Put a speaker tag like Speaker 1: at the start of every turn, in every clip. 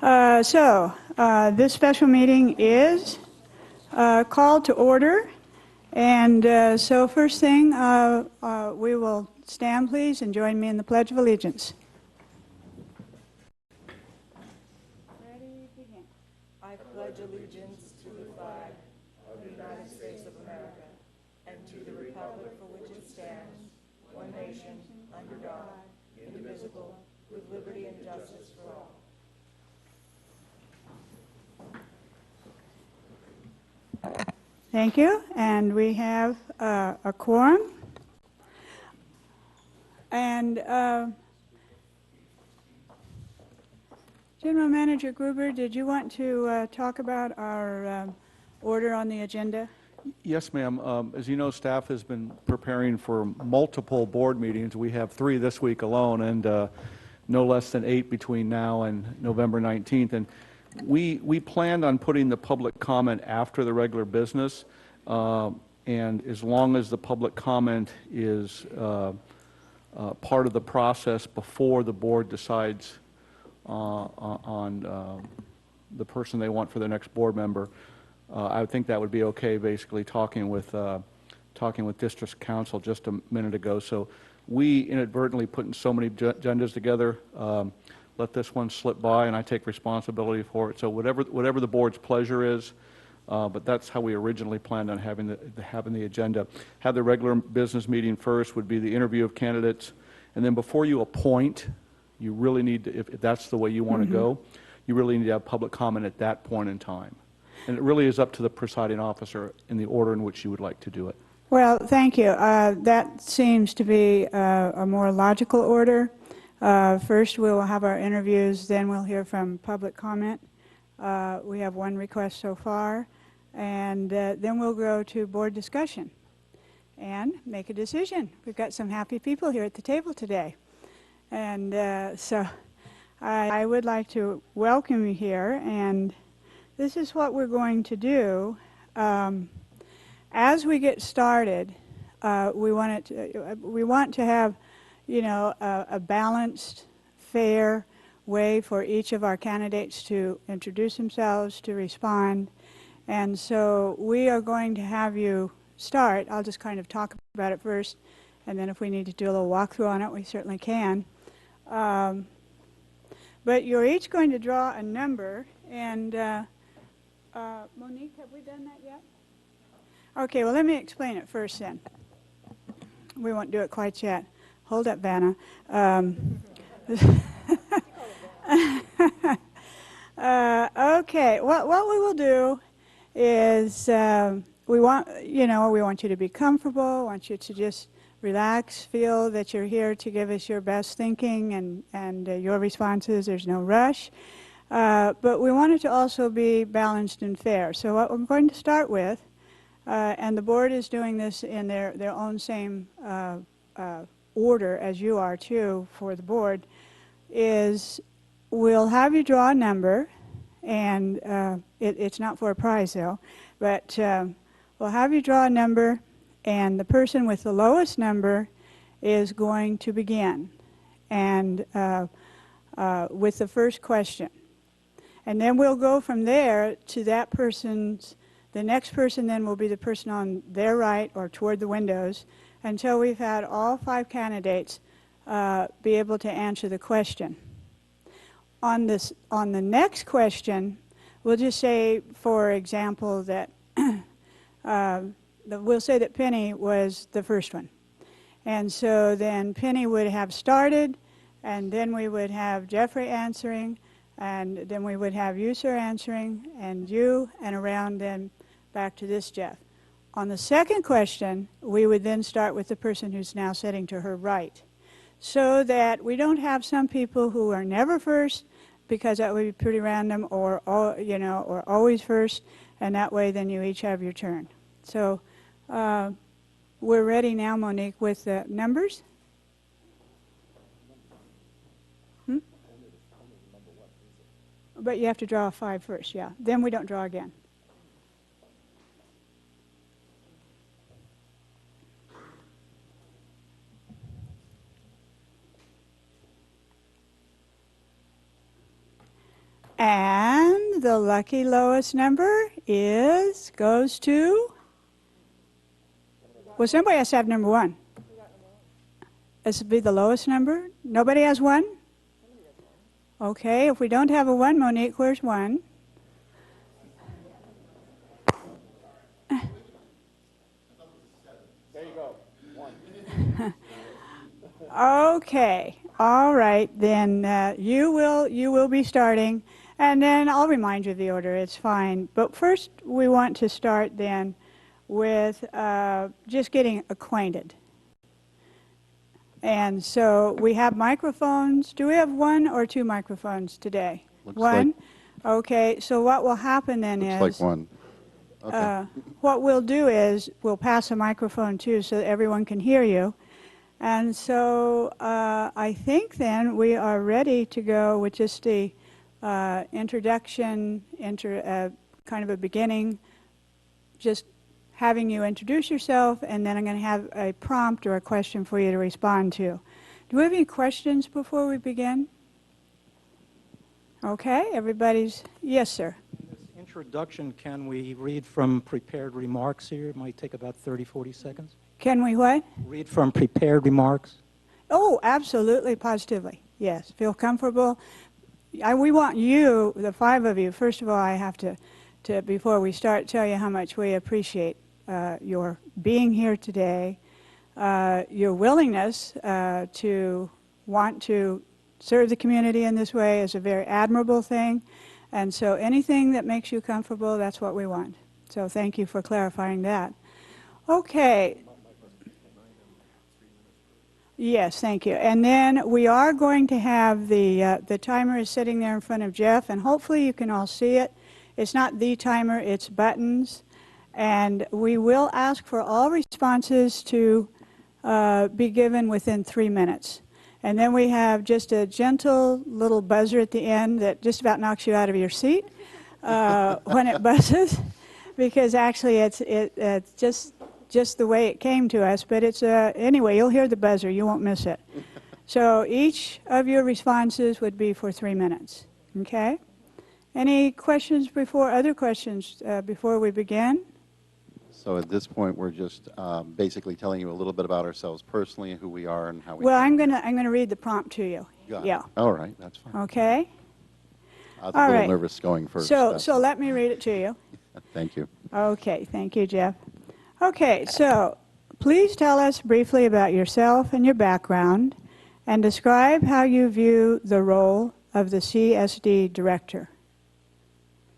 Speaker 1: This special meeting is called to order. And so first thing, we will stand, please, and join me in the Pledge of Allegiance.
Speaker 2: Ready, begin. I pledge allegiance to the flag of the United States of America and to the republic for which it stands, one nation, under God, indivisible, with liberty and justice for all.
Speaker 1: Thank you. And we have a quorum. And General Manager Gruber, did you want to talk about our order on the agenda?
Speaker 3: Yes, ma'am. As you know, staff has been preparing for multiple board meetings. We have 3 this week alone, and no less than 8 between now and November 19th. And we planned on putting the public comment after the regular business, and as long as the public comment is part of the process before the board decides on the person they want for the next board member, I would think that would be okay. Basically, talking with district council just a minute ago. So we inadvertently putting so many agendas together. Let this one slip by, and I take responsibility for it. So whatever the board's pleasure is, but that's how we originally planned on having the agenda. Have the regular business meeting first would be the interview of candidates, and then before you appoint, you really need to, if that's the way you want to go, you really need to have public comment at that point in time. And it really is up to the presiding officer in the order in which you would like to do it.
Speaker 1: Well, thank you. That seems to be a more logical order. First, we will have our interviews, then we'll hear from public comment. We have 1 request so far, and then we'll go to board discussion and make a decision. We've got some happy people here at the table today. And so I would like to welcome you here, and this is what we're going to do. As we get started, we want to have, you know, a balanced, fair way for each of our candidates to introduce themselves, to respond. And so we are going to have you start. I'll just kind of talk about it first, and then if we need to do a little walkthrough on it, we certainly can. But you're each going to draw a number, and Monique, have we done that yet? Okay, well, let me explain it first then. We won't do it quite yet. Hold up, Vanna. Okay, what we will do is we want you to be comfortable. We want you to just relax, feel that you're here to give us your best thinking and your responses. There's no rush. But we want it to also be balanced and fair. So what we're going to start with, and the board is doing this in their own same order as you are too for the board, is we'll have you draw a number, and it's not for a prize though, but we'll have you draw a number, and the person with the lowest number is going to begin, and with the first question. And then we'll go from there to that person's, the next person then will be the person on their right or toward the windows until we've had all 5 candidates be able to answer the question. On the next question, we'll just say, for example, that we'll say that Penny was the first one. And so then Penny would have started, and then we would have Jeffrey answering, and then we would have you, sir, answering, and you, and around then back to this Jeff. On the second question, we would then start with the person who's now sitting to her right, so that we don't have some people who are never first, because that would be pretty random, or or always first, and that way then you each have your turn. So we're ready now, Monique, with the numbers. But you have to draw a 5 first, yeah. Then we don't draw again. And the lucky lowest number goes to, well, somebody has to have number 1. This would be the lowest number? Nobody has 1? Okay, if we don't have a 1, Monique, where's 1?
Speaker 3: There you go, 1.
Speaker 1: Okay, all right, then you will be starting, and then I'll remind you of the order, it's fine. But first, we want to start then with just getting acquainted. And so we have microphones. Do we have 1 or 2 microphones today?
Speaker 4: Looks
Speaker 1: 1? Okay, so what will happen then
Speaker 4: Looks
Speaker 1: is...
Speaker 4: like 1. Okay.
Speaker 1: What we'll do is we'll pass a microphone too so that everyone can hear you. And so I think then we are ready to go with just the introduction, kind of a beginning, just having you introduce yourself, and then I'm going to have a prompt or a question for you to respond to. Do we have any questions before we begin? Okay, everybody's, yes, sir.
Speaker 5: Introduction, can we read from prepared remarks here? It might take about 30, 40 seconds.
Speaker 1: Can we what?
Speaker 5: Read from prepared remarks.
Speaker 1: Oh, absolutely, positively. Yes, feel comfortable. We want you, the 5 of you, first of all, I have to before we start, tell you how much we appreciate your being here today, your willingness to want to serve the community in this way is a very admirable thing. And so anything that makes you comfortable, that's what we want. So thank you for clarifying that. Okay. Yes, thank you. And then we are going to have the timer is sitting there in front of Jeff, and hopefully you can all see it. It's not the timer, it's buttons. And we will ask for all responses to be given within 3 minutes. And then we have just a gentle little buzzer at the end that just about knocks you out of your seat when it buzzes, because actually it's just the way it came to us. But it's anyway, you'll hear the buzzer, you won't miss it. So each of your responses would be for 3 minutes. Okay? Any questions other questions before we begin?
Speaker 4: So at this point, we're just basically telling you a little bit about ourselves personally, who we are, and how we.
Speaker 1: Well, I'm gonna read the prompt to you.
Speaker 4: Got
Speaker 1: Yeah.
Speaker 4: It. All right, that's fine.
Speaker 1: Okay.
Speaker 4: I was
Speaker 1: All
Speaker 4: a little
Speaker 1: right.
Speaker 4: nervous going first.
Speaker 1: So let me read it to you.
Speaker 4: Thank you.
Speaker 1: Okay. Thank you, Jeff. Okay. So please tell us briefly about yourself and your background, and describe how you view the role of the CSD director.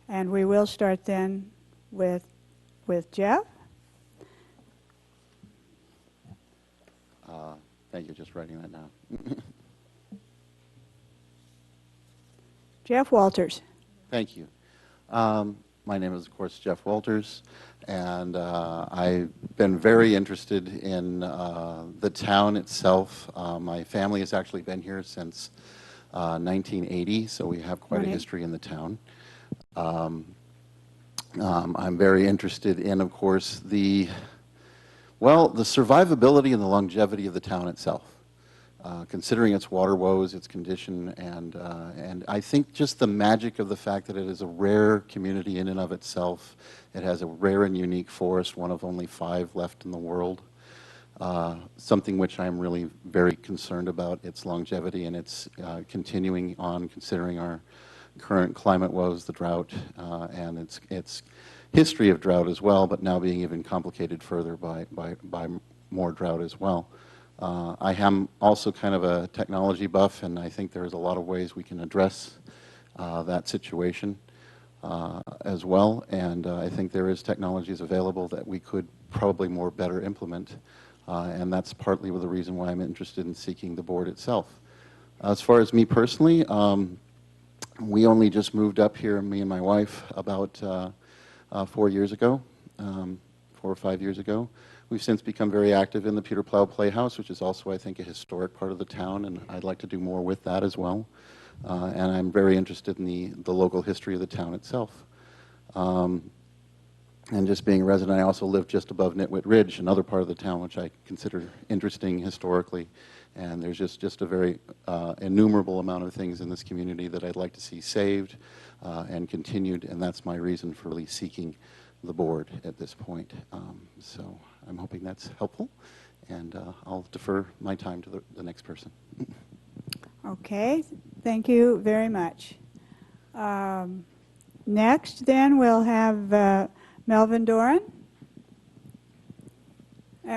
Speaker 1: And we will start then with Jeff.
Speaker 4: Thank you. Just writing that down.
Speaker 1: Jeff Walters.
Speaker 4: Thank you. My name is, of course, Jeff Walters, and I've been very interested in the town itself. My family has actually been here since 1980, so we have quite a history in the town. I'm very interested in, of course, the survivability and the longevity of the town itself, considering its water woes, its condition, and I think just the magic of the fact that it is a rare community in and of itself. It has a rare and unique forest, one of only 5 left in the world, something which I'm really very concerned about, its longevity and its continuing on, considering our current climate woes, the drought, and its history of drought as well, but now being even complicated further by more drought as well. I am also kind of a technology buff, and I think there's a lot of ways we can address that situation as well, and I think there is technologies available that we could probably better implement, and that's partly the reason why I'm interested in seeking the board itself. As far as me personally, we only just moved up here, me and my wife, about 4 years ago, 4 or 5 years ago. We've since become very active in the Peter Plough Playhouse, which is also, I think, a historic part of the town, and I'd like to do more with that as well. And I'm very interested in the local history of the town itself. And just being a resident, I also live just above Nitwit Ridge, another part of the town which I consider interesting historically. And there's just a very innumerable amount of things in this community that I'd like to see saved and continued, and that's my reason for really seeking the board at this point. So I'm hoping that's helpful, and I'll defer my time to the next person.
Speaker 1: Okay, thank you very much. Next, then, we'll have Melvin Doran.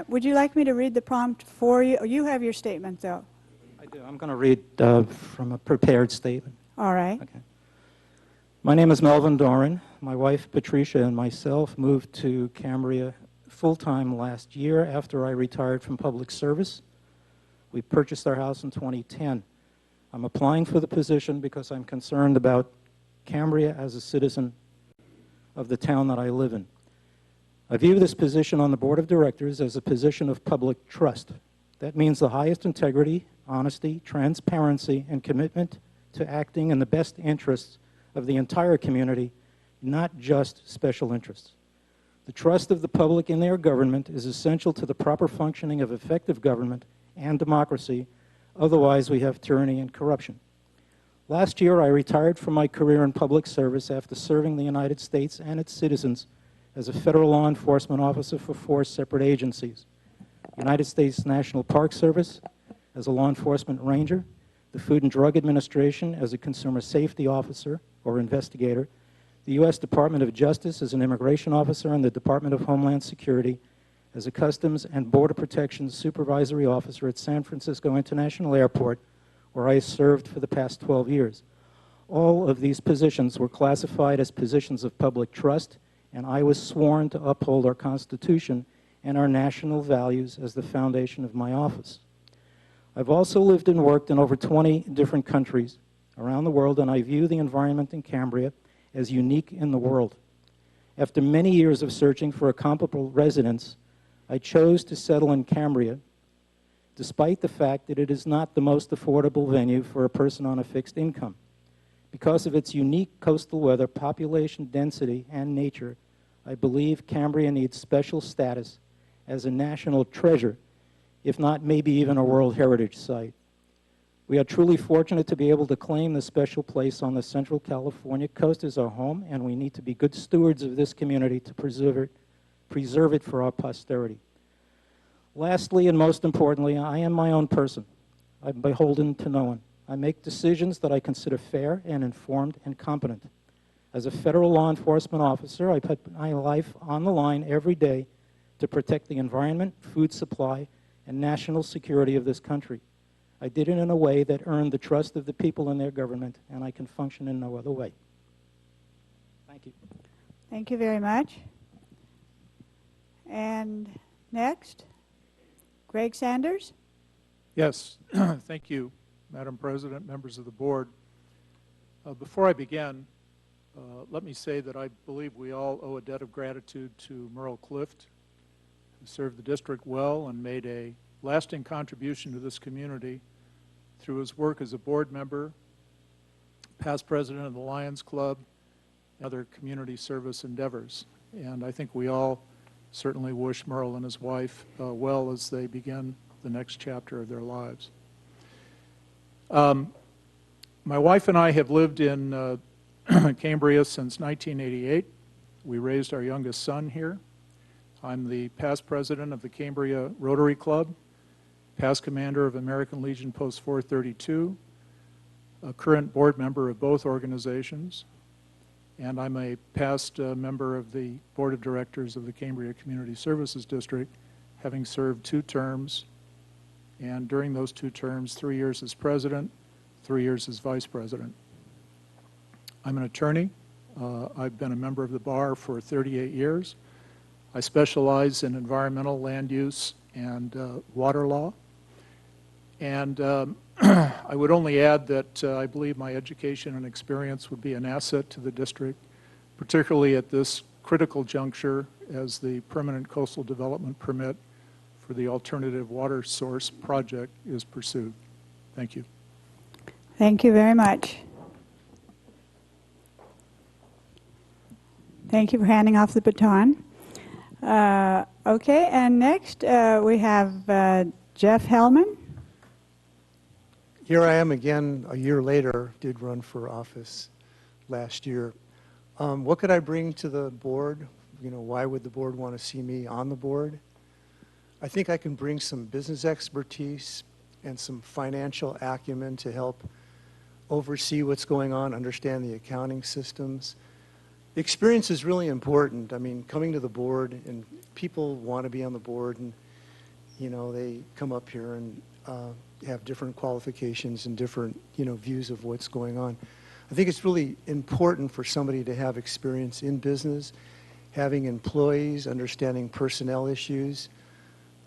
Speaker 1: Would you like me to read the prompt for you? You have your statement, though.
Speaker 5: I do. I'm going to read from a prepared statement.
Speaker 1: All right.
Speaker 5: Okay. My name is Melvin Doran. My wife, Patricia, and myself moved to Cambria full-time last year after I retired from public service. We purchased our house in 2010. I'm applying for the position because I'm concerned about Cambria as a citizen of the town that I live in. I view this position on the board of directors as a position of public trust. That means the highest integrity, honesty, transparency, and commitment to acting in the best interests of the entire community, not just special interests. The trust of the public in their government is essential to the proper functioning of effective government and democracy. Otherwise, we have tyranny and corruption. Last year, I retired from my career in public service after serving the United States and its citizens as a federal law enforcement officer for 4 separate agencies: United States National Park Service as a law enforcement ranger, the Food and Drug Administration as a consumer safety officer or investigator, the U.S. Department of Justice as an immigration officer, and the Department of Homeland Security as a Customs and Border Protection supervisory officer at San Francisco International Airport, where I served for the past 12 years. All of these positions were classified as positions of public trust, and I was sworn to uphold our Constitution and our national values as the foundation of my office. I've also lived and worked in over 20 different countries around the world, and I view the environment in Cambria as unique in the world. After many years of searching for a comparable residence, I chose to settle in Cambria, despite the fact that it is not the most affordable venue for a person on a fixed income. Because of its unique coastal weather, population density, and nature, I believe Cambria needs special status as a national treasure, if not maybe even a World Heritage Site. We are truly fortunate to be able to claim this special place on the Central California coast as our home, and we need to be good stewards of this community to preserve it for our posterity. Lastly, and most importantly, I am my own person. I'm beholden to no one. I make decisions that I consider fair and informed and competent. As a federal law enforcement officer, I put my life on the line every day to protect the environment, food supply, and national security of this country. I did it in a way that earned the trust of the people in their government, and I can function in no other way. Thank you.
Speaker 1: Thank you very much. And next, Greg Sanders.
Speaker 6: Yes, thank you, Madam President, members of the board. Before I begin, let me say that I believe we all owe a debt of gratitude to Merle Clift, who served the district well and made a lasting contribution to this community through his work as a board member, past president of the Lions Club, and other community service endeavors. And I think we all certainly wish Merle and his wife well as they begin the next chapter of their lives. My wife and I have lived in Cambria since 1988. We raised our youngest son here. I'm the past president of the Cambria Rotary Club, past commander of American Legion Post 432, a current board member of both organizations, and I'm a past member of the board of directors of the Cambria Community Services District, having served 2 terms, and during those 2 terms, 3 years as president, 3 years as vice president. I'm an attorney. I've been a member of the bar for 38 years. I specialize in environmental, land use, and water law. And I would only add that I believe my education and experience would be an asset to the district, particularly at this critical juncture as the permanent coastal development permit for the alternative water source project is pursued. Thank you. Thank
Speaker 1: you very much. Thank you for handing off the baton. Okay, and next we have Jeff Hellman.
Speaker 7: Here I am again a year later, did run for office last year. What could I bring to the board? You know, why would the board want to see me on the board? I think I can bring some business expertise and some financial acumen to help oversee what's going on, understand the accounting systems. Experience is really important. I mean, coming to the board, and people want to be on the board, and, you know, they come up here and have different qualifications and different, you know, views of what's going on. I think it's really important for somebody to have experience in business, having employees, understanding personnel issues.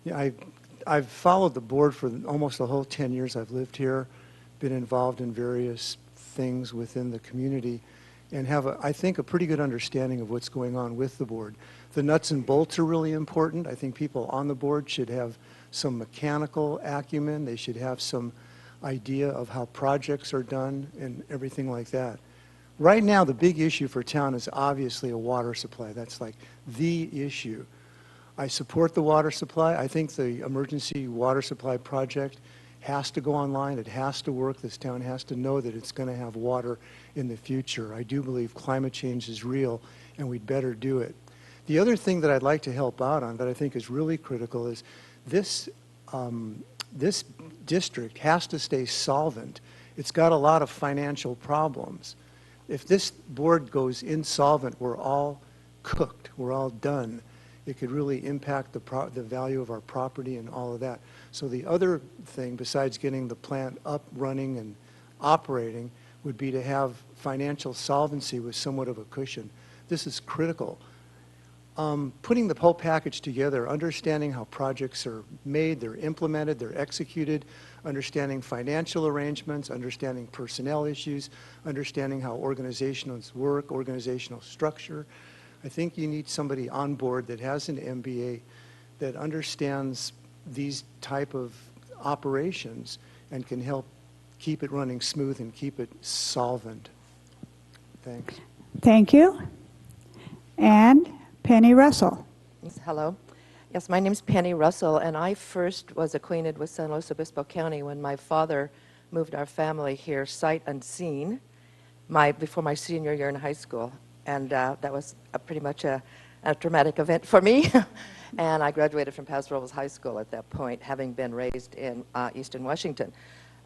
Speaker 7: You know, I've followed the board for almost the whole 10 years I've lived here, been involved in various things within the community, and have, I think, a pretty good understanding of what's going on with the board. The nuts and bolts are really important. I think people on the board should have some mechanical acumen. They should have some idea of how projects are done and everything like that. Right now, the big issue for town is obviously a water supply. That's like the issue. I support the water supply. I think the emergency water supply project has to go online. It has to work. This town has to know that it's going to have water in the future. I do believe climate change is real, and we'd better do it. The other thing that I'd like to help out on that I think is really critical is this district has to stay solvent. It's got a lot of financial problems. If this board goes insolvent, we're all cooked. We're all done. It could really impact the value of our property and all of that. So the other thing, besides getting the plant up, running, and operating, would be to have financial solvency with somewhat of a cushion. This is critical. Putting the whole package together, understanding how projects are made, they're implemented, they're executed, understanding financial arrangements, understanding personnel issues, understanding how organizations work, organizational structure. I think you need somebody on board that has an MBA that understands these type of operations and can help keep it running smooth and keep it solvent. Thanks.
Speaker 1: Thank you. And Penny Russell.
Speaker 2: Yes, hello. Yes, my name's Penny Russell, and I first was acquainted with San Luis Obispo County when my father moved our family here sight unseen before my senior year in high school. And that was pretty much a traumatic event for me. And I graduated from Paso Robles High School at that point, having been raised in Eastern Washington.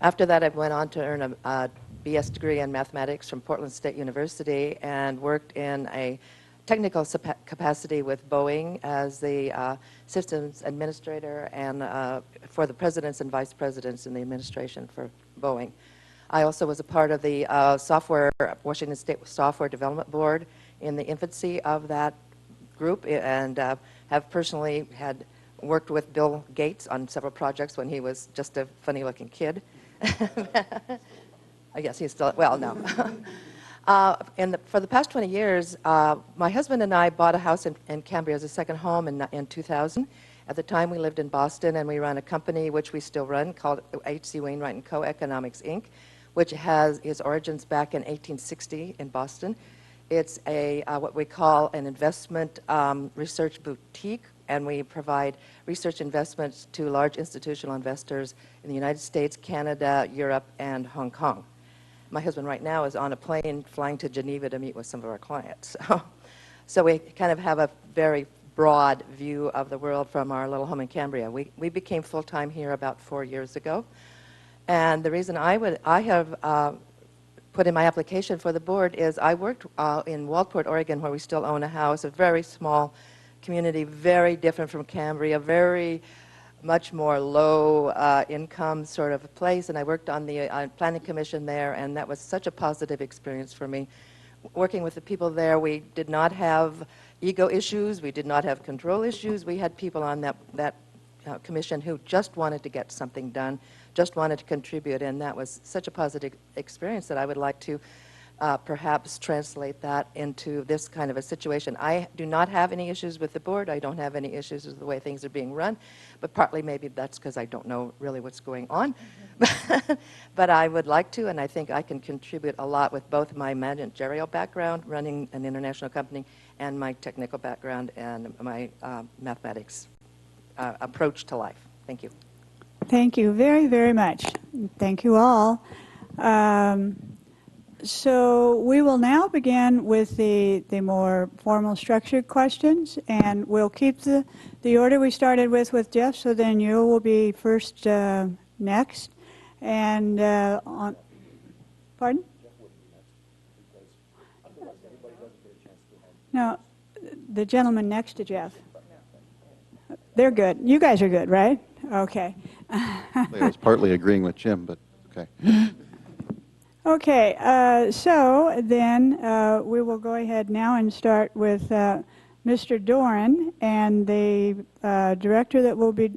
Speaker 2: After that, I went on to earn a BS degree in mathematics from Portland State University and worked in a technical capacity with Boeing as the systems administrator and for the presidents and vice presidents in the administration for Boeing. I also was a part of the Washington State Software Development Board in the infancy of that group, and have personally had worked with Bill Gates on several projects when he was just a funny-looking kid. I guess he's still, well, no. For the past 20 years, my husband and I bought a house in Cambria as a second home in 2000. At the time, we lived in Boston, and we ran a company, which we still run, called H.C. Wainwright & Co. Economics, Inc., which has its origins back in 1860 in Boston. It's what we call an investment research boutique, and we provide research investments to large institutional investors in the United States, Canada, Europe, and Hong Kong. My husband right now is on a plane flying to Geneva to meet with some of our clients. So we kind of have a very broad view of the world from our little home in Cambria. We became full-time here about 4 years ago. And the reason I have put in my application for the board is I worked in Waldport, Oregon, where we still own a house, a very small community, very different from Cambria, very much more low income sort of place. And I worked on the planning commission there, and that was such a positive experience for me. Working with the people there, we did not have ego issues, we did not have control issues. We had people on that commission who just wanted to get something done, just wanted to contribute, and that was such a positive experience that I would like to perhaps translate that into this kind of a situation. I do not have any issues with the board. I don't have any issues with the way things are being run, but partly maybe that's because I don't know really what's going on. But I would like to, and I think I can contribute a lot with both my managerial background, running an international company, and my technical background and my mathematics approach to life. Thank you.
Speaker 1: Thank you very, very much. Thank you all. So we will now begin with the more formal structured questions, and we'll keep the order we started with Jeff, so then you will be first next. And on, pardon? No, the gentleman next to Jeff. They're good. You guys are good, right? Okay.
Speaker 4: I was partly agreeing with Jim, but okay.
Speaker 1: Okay, so then we will go ahead now and start with Mr. Doran, and the director that will be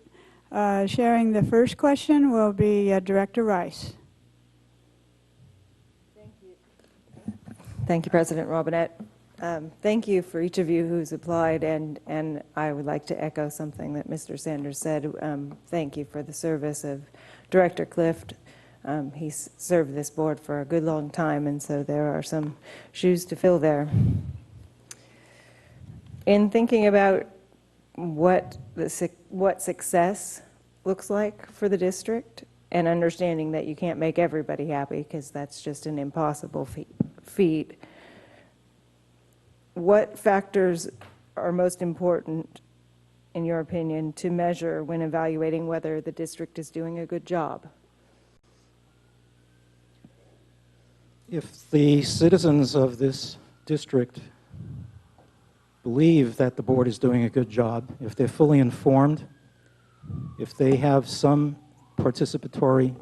Speaker 1: sharing the first question will be Director Rice.
Speaker 8: Thank you, President Robinette. Thank you for each of you who's applied, and I would like to echo something that Mr. Sanders said. Thank you for the service of Director Clift. He's served this board for a good long time, and so there are some shoes to fill there. In thinking about what success looks like for the district, and understanding that you can't make everybody happy because that's just an impossible feat, what factors are most important, in your opinion, to measure when evaluating whether the district is doing a good job?
Speaker 5: If the citizens of this district believe that the board is doing a good job, if they're fully informed, if they have some participatory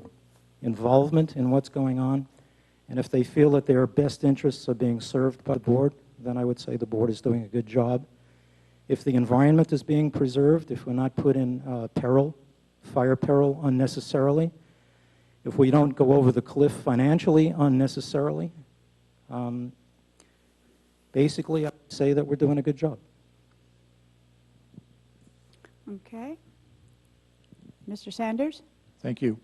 Speaker 5: involvement in what's going on, and if they feel that their best interests are being served by the board, then I would say the board is doing a good job. If the environment is being preserved, if we're not put in peril, fire peril unnecessarily, if we don't go over the cliff financially unnecessarily, basically I would say that we're doing a good job.
Speaker 1: Okay. Mr. Sanders?
Speaker 6: Thank you.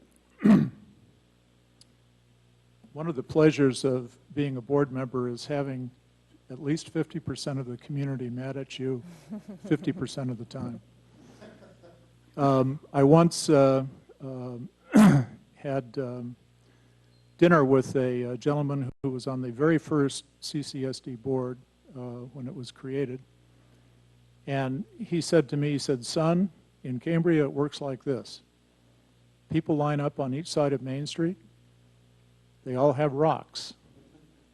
Speaker 6: One of the pleasures of being a board member is having at least 50% of the community mad at you 50% of the time. I once had dinner with a gentleman who was on the very first CCSD board when it was created. And he said to me, he said, "Son, in Cambria it works like this. People line up on each side of Main Street. They all have rocks.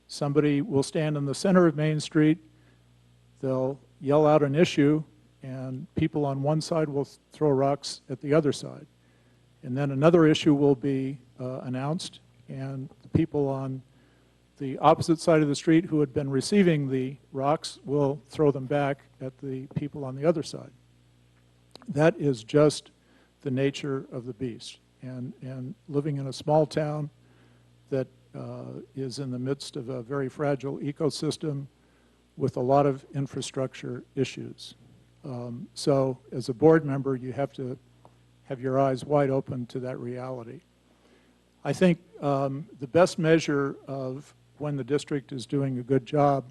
Speaker 6: Somebody will stand in the center of Main Street. They'll yell out an issue, and people on one side will throw rocks at the other side. And then another issue will be announced, and the people on the opposite side of the street who had been receiving the rocks will throw them back at the people on the other side. That is just the nature of the beast. And living in a small town that is in the midst of a very fragile ecosystem with a lot of infrastructure issues. So as a board member, you have to have your eyes wide open to that reality. I think the best measure of when the district is doing a good job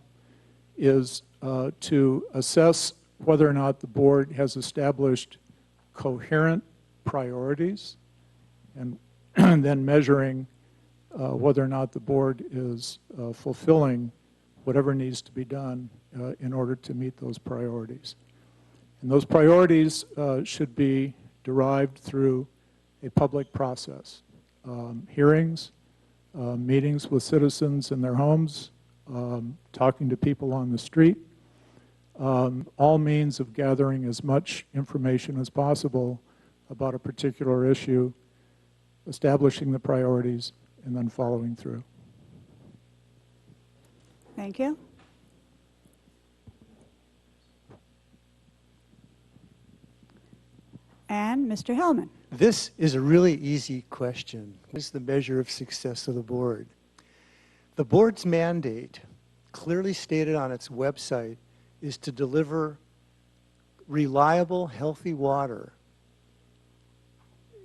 Speaker 6: is to assess whether or not the board has established coherent priorities, and then measuring whether or not the board is fulfilling whatever needs to be done in order to meet those priorities. And those priorities should be derived through a public process. Hearings, meetings with citizens in their homes, talking to people on the street, all means of gathering as much information as possible about a particular issue, establishing the priorities, and then following through.
Speaker 1: Thank you. And Mr. Hellman.
Speaker 7: This is a really easy question. What is the measure of success of the board? The board's mandate, clearly stated on its website, is to deliver reliable, healthy water.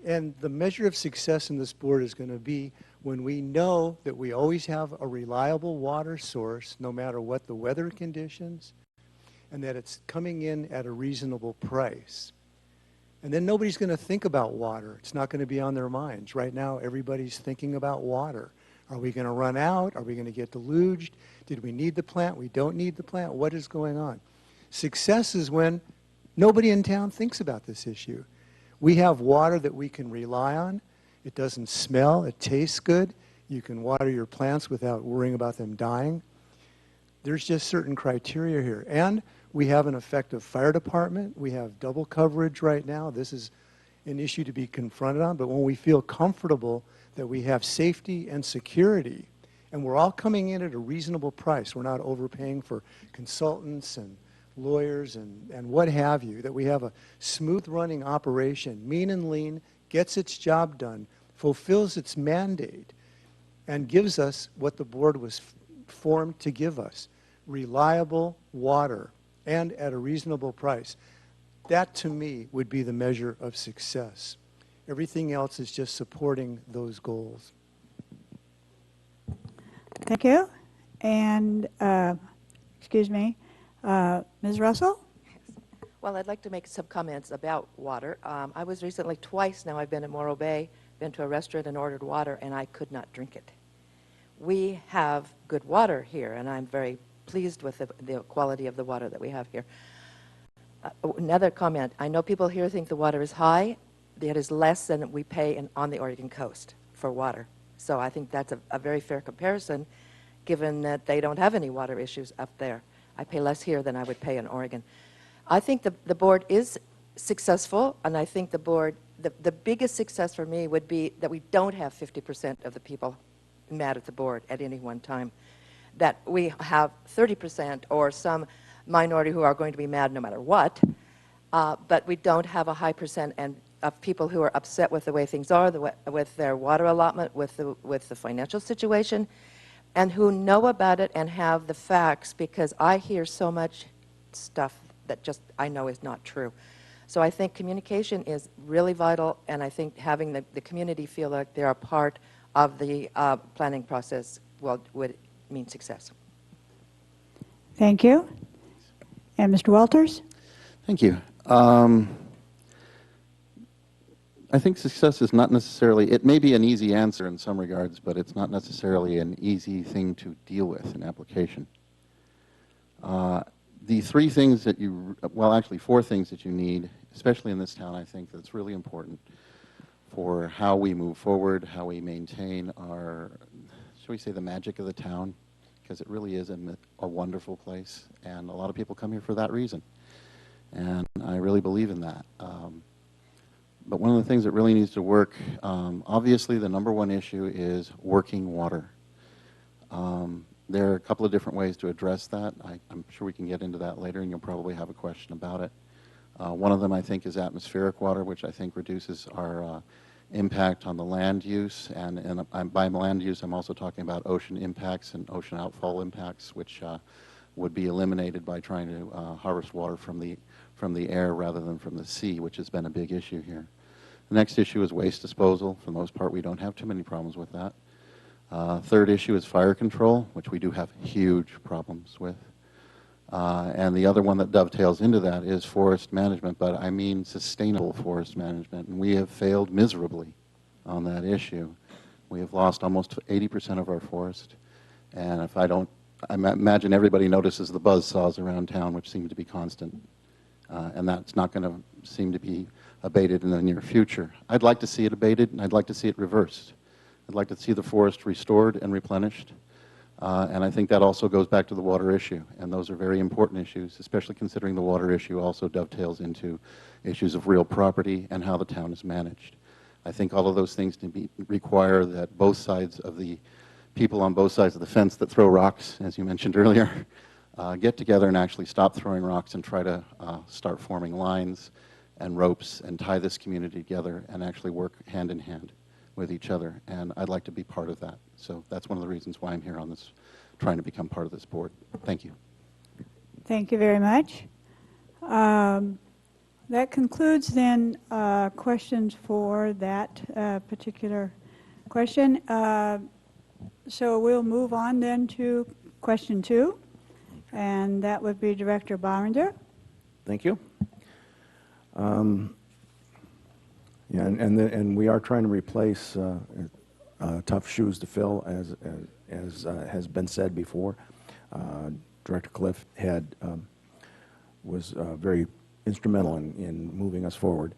Speaker 7: And the measure of success in this board is going to be when we know that we always have a reliable water source, no matter what the weather conditions, and that it's coming in at a reasonable price. And then nobody's going to think about water. It's not going to be on their minds. Right now, everybody's thinking about water. Are we going to run out? Are we going to get deluged? Did we need the plant? We don't need the plant. What is going on? Success is when nobody in town thinks about this issue. We have water that we can rely on. It doesn't smell. It tastes good. You can water your plants without worrying about them dying. There's just certain criteria here. And we have an effective fire department. We have double coverage right now. This is an issue to be confronted on. But when we feel comfortable that we have safety and security, and we're all coming in at a reasonable price, we're not overpaying for consultants and lawyers and what have you, that we have a smooth running operation, mean and lean, gets its job done, fulfills its mandate, and gives us what the board was formed to give us, reliable water and at a reasonable price. That, to me, would be the measure of success. Everything else is just supporting those goals.
Speaker 1: Thank you. And, excuse me, Ms. Russell?
Speaker 2: Well, I'd like to make some comments about water. I was recently twice now, I've been in Morro Bay, been to a restaurant and ordered water, and I could not drink it. We have good water here, and I'm very pleased with the quality of the water that we have here. Another comment, I know people here think the water is high. It is less than we pay on the Oregon coast for water. So I think that's a very fair comparison, given that they don't have any water issues up there. I pay less here than I would pay in Oregon. I think the board is successful, and I think the board, the biggest success for me would be that we don't have 50% of the people mad at the board at any one time, that we have 30% or some minority who are going to be mad no matter what, but we don't have a high percent of people who are upset with the way things are, with their water allotment, with the financial situation, and who know about it and have the facts, because I hear so much stuff that just I know is not true. So I think communication is really vital, and I think having the community feel like they're a part of the planning process would mean success.
Speaker 1: Thank you. And Mr. Walters?
Speaker 4: Thank you. I think success is not necessarily, it may be an easy answer in some regards, but it's not necessarily an easy thing to deal with in application. The three things that you, well, actually four things that you need, especially in this town, I think that's really important for how we move forward, how we maintain our, shall we say, the magic of the town, because it really is a wonderful place, and a lot of people come here for that reason, and I really believe in that. But one of the things that really needs to work, obviously the number one issue is working water. There are a couple of different ways to address that. I'm sure we can get into that later, and you'll probably have a question about it. One of them, I think, is atmospheric water, which I think reduces our impact on the land use. And by land use, I'm also talking about ocean impacts and ocean outfall impacts, which would be eliminated by trying to harvest water from the air rather than from the sea, which has been a big issue here. The next issue is waste disposal. For the most part, we don't have too many problems with that. Third issue is fire control, which we do have huge problems with. And the other one that dovetails into that is forest management, but I mean sustainable forest management. And we have failed miserably on that issue. We have lost almost 80% of our forest. And if I imagine everybody notices the buzz saws around town, which seem to be constant. And that's not going to seem to be abated in the near future. I'd like to see it abated, and I'd like to see it reversed. I'd like to see the forest restored and replenished. And I think that also goes back to the water issue. And those are very important issues, especially considering the water issue also dovetails into issues of real property and how the town is managed. I think all of those things require that both sides of the people on both sides of the fence that throw rocks, as you mentioned earlier, get together and actually stop throwing rocks and try to start forming lines and ropes and tie this community together and actually work hand in hand with each other. And I'd like to be part of that. So that's one of the reasons why I'm here on this, trying to become part of this board. Thank you.
Speaker 1: Thank you very much. That concludes then questions for that particular question. So we'll move on then to question 2. and that would be Director Barringer.
Speaker 9: Thank you. Yeah, and we are trying to replace tough shoes to fill, as has been said before. Director Cliff was very instrumental in moving us forward.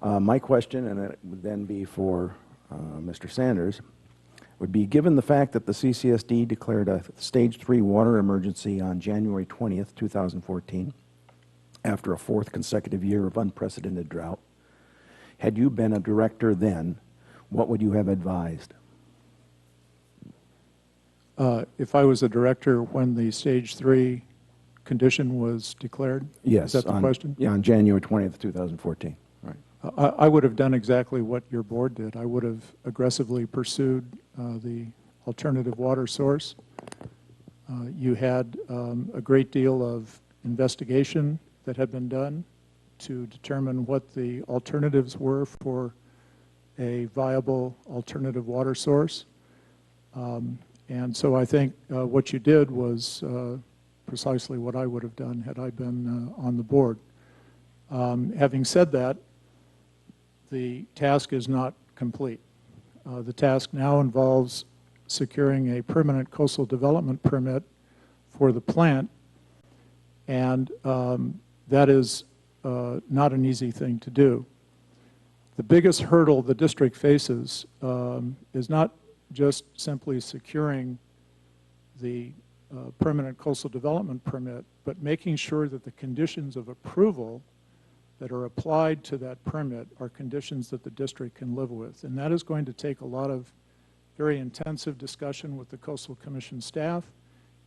Speaker 9: My question, and it would then be for Mr. Sanders, would be, given the fact that the CCSD declared a Stage 3 water emergency on January 20th, 2014, after a fourth consecutive year of unprecedented drought, had you been a director then, what would you have advised?
Speaker 6: If I was a director when the Stage 3 condition was declared?
Speaker 9: Yes.
Speaker 6: Is that the question?
Speaker 9: Yeah, on January 20th, 2014. Right.
Speaker 6: I would have done exactly what your board did. I would have aggressively pursued the alternative water source. You had a great deal of investigation that had been done to determine what the alternatives were for a viable alternative water source. And so I think what you did was precisely what I would have done had I been on the board. Having said that, the task is not complete. The task now involves securing a permanent coastal development permit for the plant, and that is not an easy thing to do. The biggest hurdle the district faces is not just simply securing the permanent coastal development permit, but making sure that the conditions of approval that are applied to that permit are conditions that the district can live with. And that is going to take a lot of very intensive discussion with the Coastal Commission staff.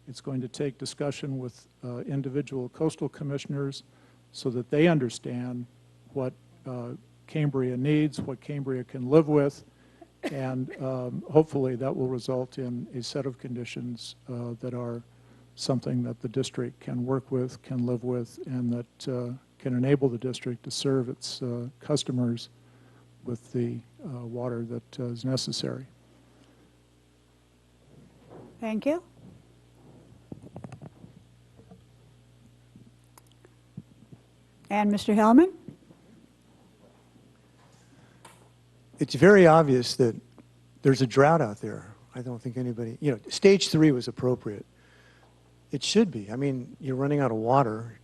Speaker 6: It's going to take discussion with individual coastal commissioners so that they understand what Cambria needs, what Cambria can live with, and hopefully that will result in a set of conditions that are something that the district can work with, can live with, and that can enable the district to serve its customers with the water that is necessary.
Speaker 1: Thank you. And Mr. Hellman?
Speaker 7: It's very obvious that there's a drought out there. I don't think anybody, Stage 3 was appropriate. It should be. I mean, you're running out of water.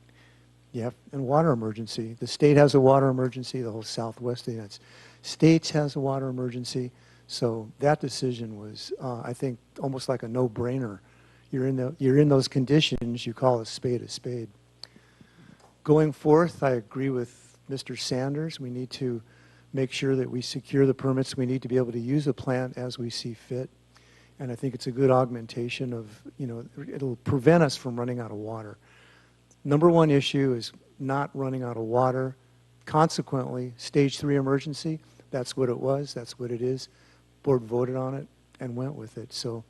Speaker 7: You have a water emergency. The state has a water emergency. The whole Southwest of the United States has a water emergency. So that decision was, I think, almost like a no-brainer. You're in those conditions. You call a spade a spade. Going forth, I agree with Mr. Sanders. We need to make sure that we secure the permits. We need to be able to use the plant as we see fit. And I think it's a good augmentation of, it'll prevent us from running out of water. Number one issue is not running out of water. Consequently, Stage 3 emergency, that's what it was, that's what it is. Board voted on it and went with it. So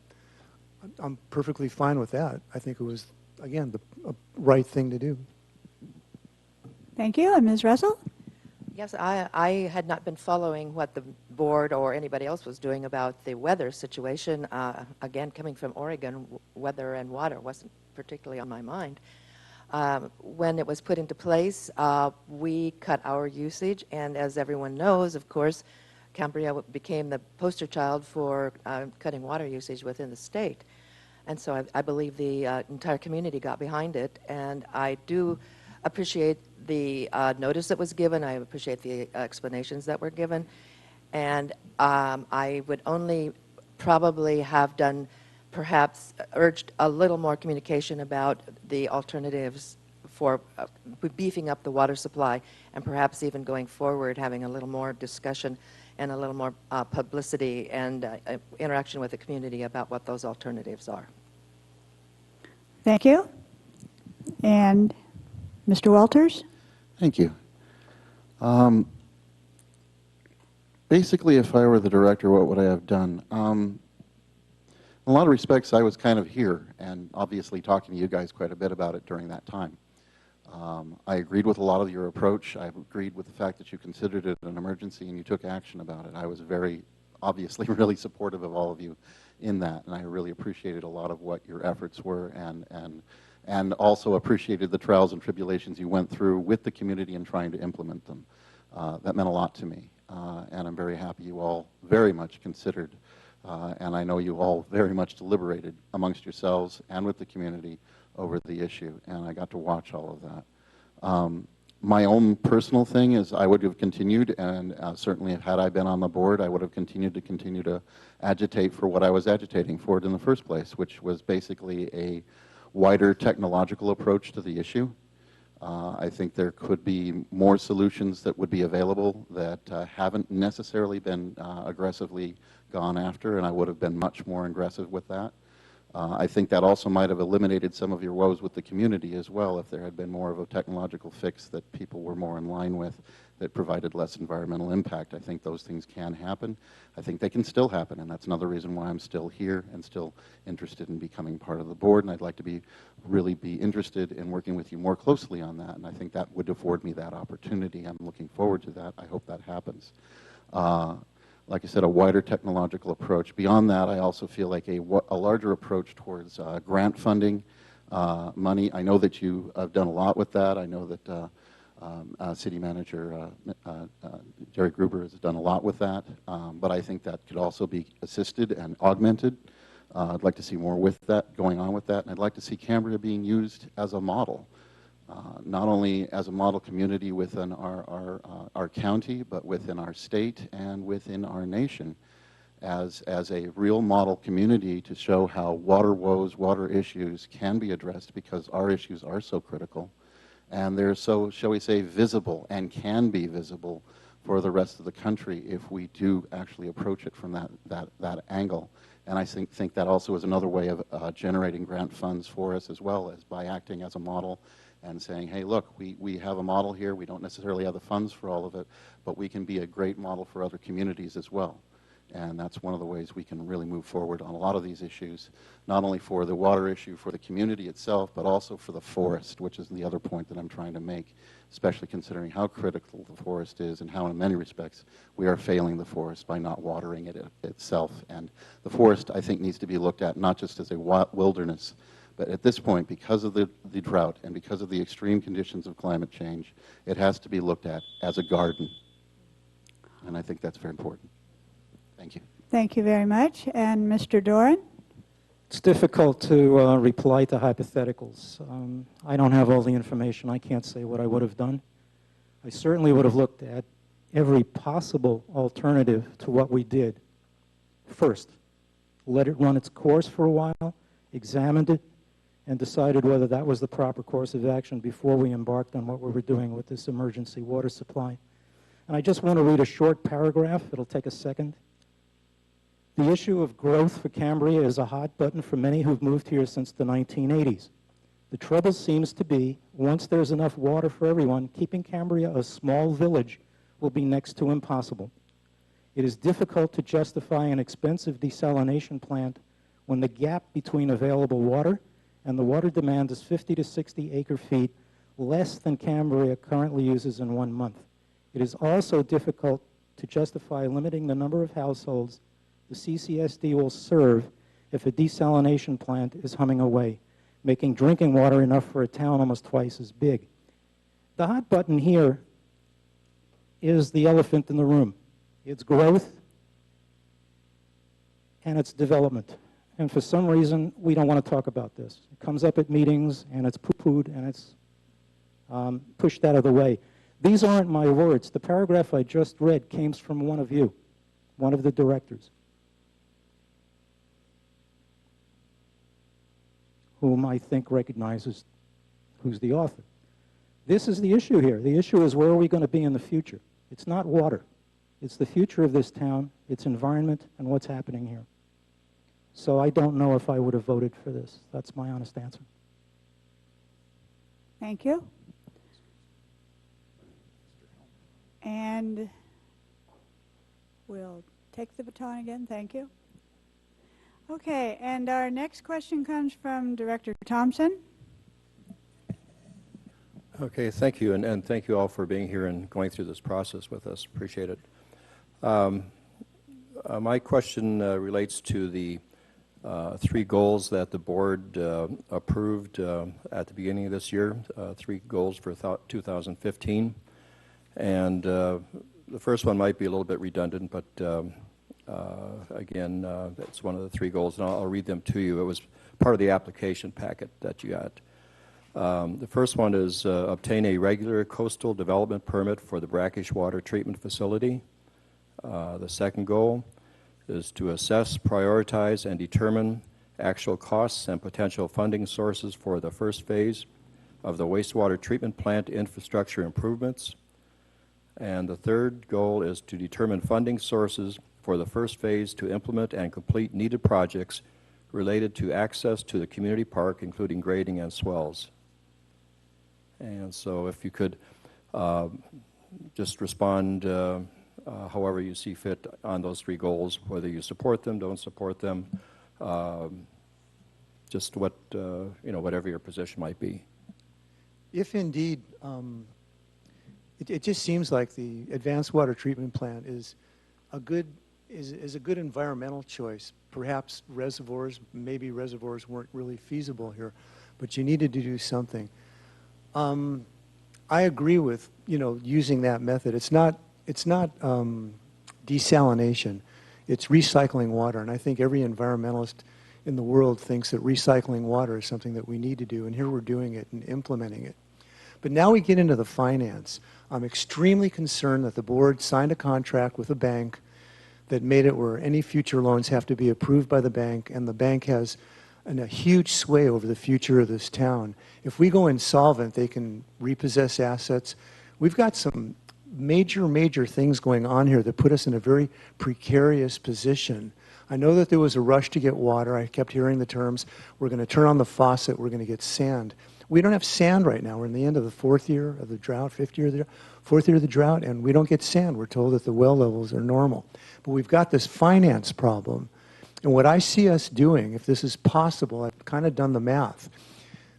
Speaker 7: I'm perfectly fine with that. I think it was, again, the right thing to do.
Speaker 1: Thank you. And Ms. Russell?
Speaker 2: Yes, I had not been following what the board or anybody else was doing about the weather situation. Again, coming from Oregon, weather and water wasn't particularly on my mind. When it was put into place, we cut our usage, and as everyone knows, of course, Cambria became the poster child for cutting water usage within the state. And so I believe the entire community got behind it, and I do appreciate the notice that was given. I appreciate the explanations that were given. And I would only probably have done, perhaps urged a little more communication about the alternatives for beefing up the water supply, and perhaps even going forward having a little more discussion and a little more publicity and interaction with the community about what those alternatives are.
Speaker 1: Thank you. And Mr. Walters?
Speaker 4: Thank you. Basically, if I were the director, what would I have done? In a lot of respects, I was kind of here and obviously talking to you guys quite a bit about it during that time. I agreed with a lot of your approach. I agreed with the fact that you considered it an emergency and you took action about it. I was very, obviously, really supportive of all of you in that, and I really appreciated a lot of what your efforts were and and also appreciated the trials and tribulations you went through with the community in trying to implement them. That meant a lot to me, and I'm very happy you all very much considered, and I know you all very much deliberated amongst yourselves and with the community over the issue, and I got to watch all of that. My own personal thing is I would have continued, and certainly had I been on the board, I would have continued to agitate for what I was agitating for in the first place, which was basically a wider technological approach to the issue. I think there could be more solutions that would be available that haven't necessarily been aggressively gone after, and I would have been much more aggressive with that. I think that also might have eliminated some of your woes with the community as well if there had been more of a technological fix that people were more in line with that provided less environmental impact. I think those things can happen. I think they can still happen, and that's another reason why I'm still here and still interested in becoming part of the board, and I'd like to really be interested in working with you more closely on that, and I think that would afford me that opportunity. I'm looking forward to that. I hope that happens. Like I said, a wider technological approach. Beyond that, I also feel like a larger approach towards grant funding, money. I know that you have done a lot with that. I know that City Manager Jerry Gruber has done a lot with that, but I think that could also be assisted and augmented. I'd like to see more with that, going on with that, and I'd like to see Cambria being used as a model. Not only as a model community within our county, but within our state and within our nation as a real model community to show how water woes, water issues can be addressed because our issues are so critical and they're so, shall we say, visible and can be visible for the rest of the country if we do actually approach it from that angle. And I think that also is another way of generating grant funds for us as well as by acting as a model and saying, hey, look, we have a model here. We don't necessarily have the funds for all of it, but we can be a great model for other communities as well. And that's one of the ways we can really move forward on a lot of these issues, not only for the water issue for the community itself, but also for the forest, which is the other point that I'm trying to make, especially considering how critical the forest is and how in many respects we are failing the forest by not watering it itself. And the forest, I think, needs to be looked at not just as a wilderness, but at this point, because of the drought and because of the extreme conditions of climate change, it has to be looked at as a garden. And I think that's very important. Thank you.
Speaker 1: Thank you very much. And Mr. Doran?
Speaker 5: It's difficult to reply to hypotheticals. I don't have all the information. I can't say what I would have done. I certainly would have looked at every possible alternative to what we did. First, let it run its course for a while, examined it, and decided whether that was the proper course of action before we embarked on what we were doing with this emergency water supply. And I just want to read a short paragraph. It'll take a second. The issue of growth for Cambria is a hot button for many who've moved here since the 1980s. The trouble seems to be, once there's enough water for everyone, keeping Cambria a small village will be next to impossible. It is difficult to justify an expensive desalination plant when the gap between available water and the water demand is 50 to 60 acre-feet, less than Cambria currently uses in 1 month. It is also difficult to justify limiting the number of households the CCSD will serve if a desalination plant is humming away, making drinking water enough for a town almost twice as big. The hot button here is the elephant in the room. It's growth and it's development. And for some reason, we don't want to talk about this. It comes up at meetings, and it's poo-pooed, and it's pushed out of the way. These aren't my words. The paragraph I just read came from one of you, one of the directors, whom I think recognizes who's the author. This is the issue here. The issue is where are we going to be in the future? It's not water. It's the future of this town, its environment, and what's happening here. So I don't know if I would have voted for this. That's my honest answer.
Speaker 1: Thank you. And we'll take the baton again. Thank you. Okay, and our next question comes from Director Thompson.
Speaker 10: Okay, thank you, and thank you all for being here and going through this process with us. Appreciate it. My question relates to the three goals that the board approved at the beginning of this year, three goals for 2015. And the first one might be a little bit redundant, but again, that's one of the three goals, and I'll read them to you. It was part of the application packet that you got. The first one is obtain a regular coastal development permit for the brackish water treatment facility. The second goal is to assess, prioritize, and determine actual costs and potential funding sources for the first phase of the wastewater treatment plant infrastructure improvements. And the third goal is to determine funding sources for the first phase to implement and complete needed projects related to access to the community park, including grading and swells. And so if you could just respond however you see fit on those three goals, whether you support them, don't support them, just what, whatever your position might be.
Speaker 7: If indeed, it just seems like the advanced water treatment plant is a good environmental choice. Perhaps maybe reservoirs weren't really feasible here, but you needed to do something. I agree with using that method. It's not desalination. It's recycling water, and I think every environmentalist in the world thinks that recycling water is something that we need to do, and here we're doing it and implementing it. But now we get into the finance. I'm extremely concerned that the board signed a contract with a bank that made it where any future loans have to be approved by the bank, and the bank has a huge sway over the future of this town. If we go insolvent, they can repossess assets. We've got some major things going on here that put us in a very precarious position. I know that there was a rush to get water. I kept hearing the terms, we're going to turn on the faucet, we're going to get sand. We don't have sand right now. We're in the end of the fourth year of the drought, fourth year of the drought, and we don't get sand. We're told that the well levels are normal. But we've got this finance problem. And what I see us doing, if this is possible, I've kind of done the math.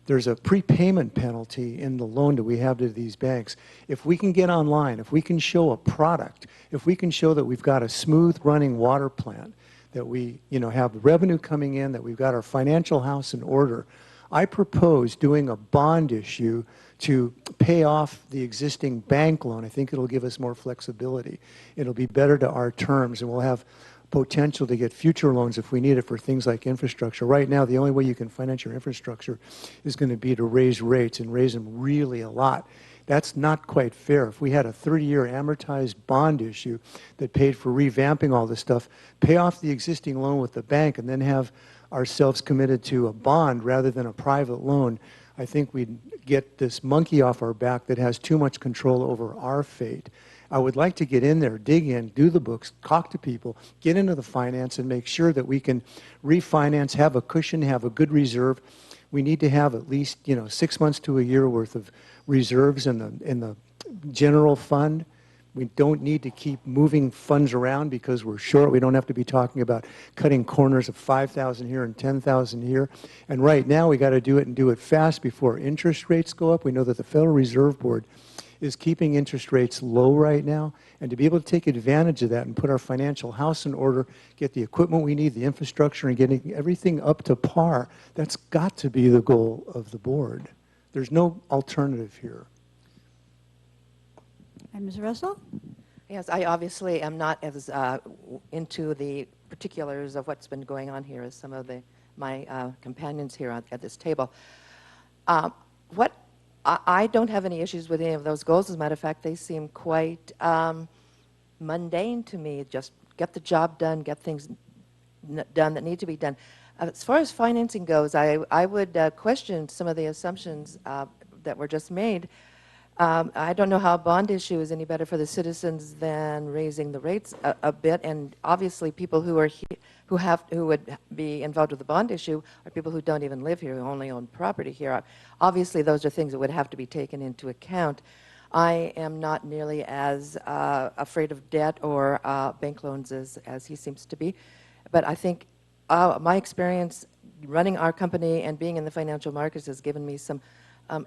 Speaker 7: There's a prepayment penalty in the loan that we have to these banks. If we can get online, if we can show a product, if we can show that we've got a smooth running water plant, that we have revenue coming in, that we've got our financial house in order, I propose doing a bond issue to pay off the existing bank loan. I think it'll give us more flexibility. It'll be better to our terms, and we'll have potential to get future loans if we need it for things like infrastructure. Right now, the only way you can finance your infrastructure is going to be to raise rates and raise them really a lot. That's not quite fair. If we had a 30-year amortized bond issue that paid for revamping all this stuff, pay off the existing loan with the bank, and then have ourselves committed to a bond rather than a private loan, I think we'd get this monkey off our back that has too much control over our fate. I would like to get in there, dig in, do the books, talk to people, get into the finance, and make sure that we can refinance, have a cushion, have a good reserve. We need to have at least 6 months to a year worth of reserves in the general fund. We don't need to keep moving funds around because we're short. We don't have to be talking about cutting corners of 5,000 here and 10,000 here. And right now we got to do it and do it fast before interest rates go up. We know that the Federal Reserve Board is keeping interest rates low right now, and to be able to take advantage of that and put our financial house in order, get the equipment we need, the infrastructure, and getting everything up to par, that's got to be the goal of the board. There's no alternative here.
Speaker 1: And Ms. Russell?
Speaker 2: Yes, I obviously am not as into the particulars of what's been going on here as some of my companions here at this table. I don't have any issues with any of those goals. As a matter of fact, they seem quite mundane to me. Just get the job done, get things done that need to be done. As far as financing goes, I would question some of the assumptions that were just made. I don't know how a bond issue is any better for the citizens than raising the rates a bit. And obviously, people who would be involved with the bond issue are people who don't even live here, who only own property here. Obviously, those are things that would have to be taken into account. I am not nearly as afraid of debt or bank loans as he seems to be. But I think my experience running our company and being in the financial markets has given me some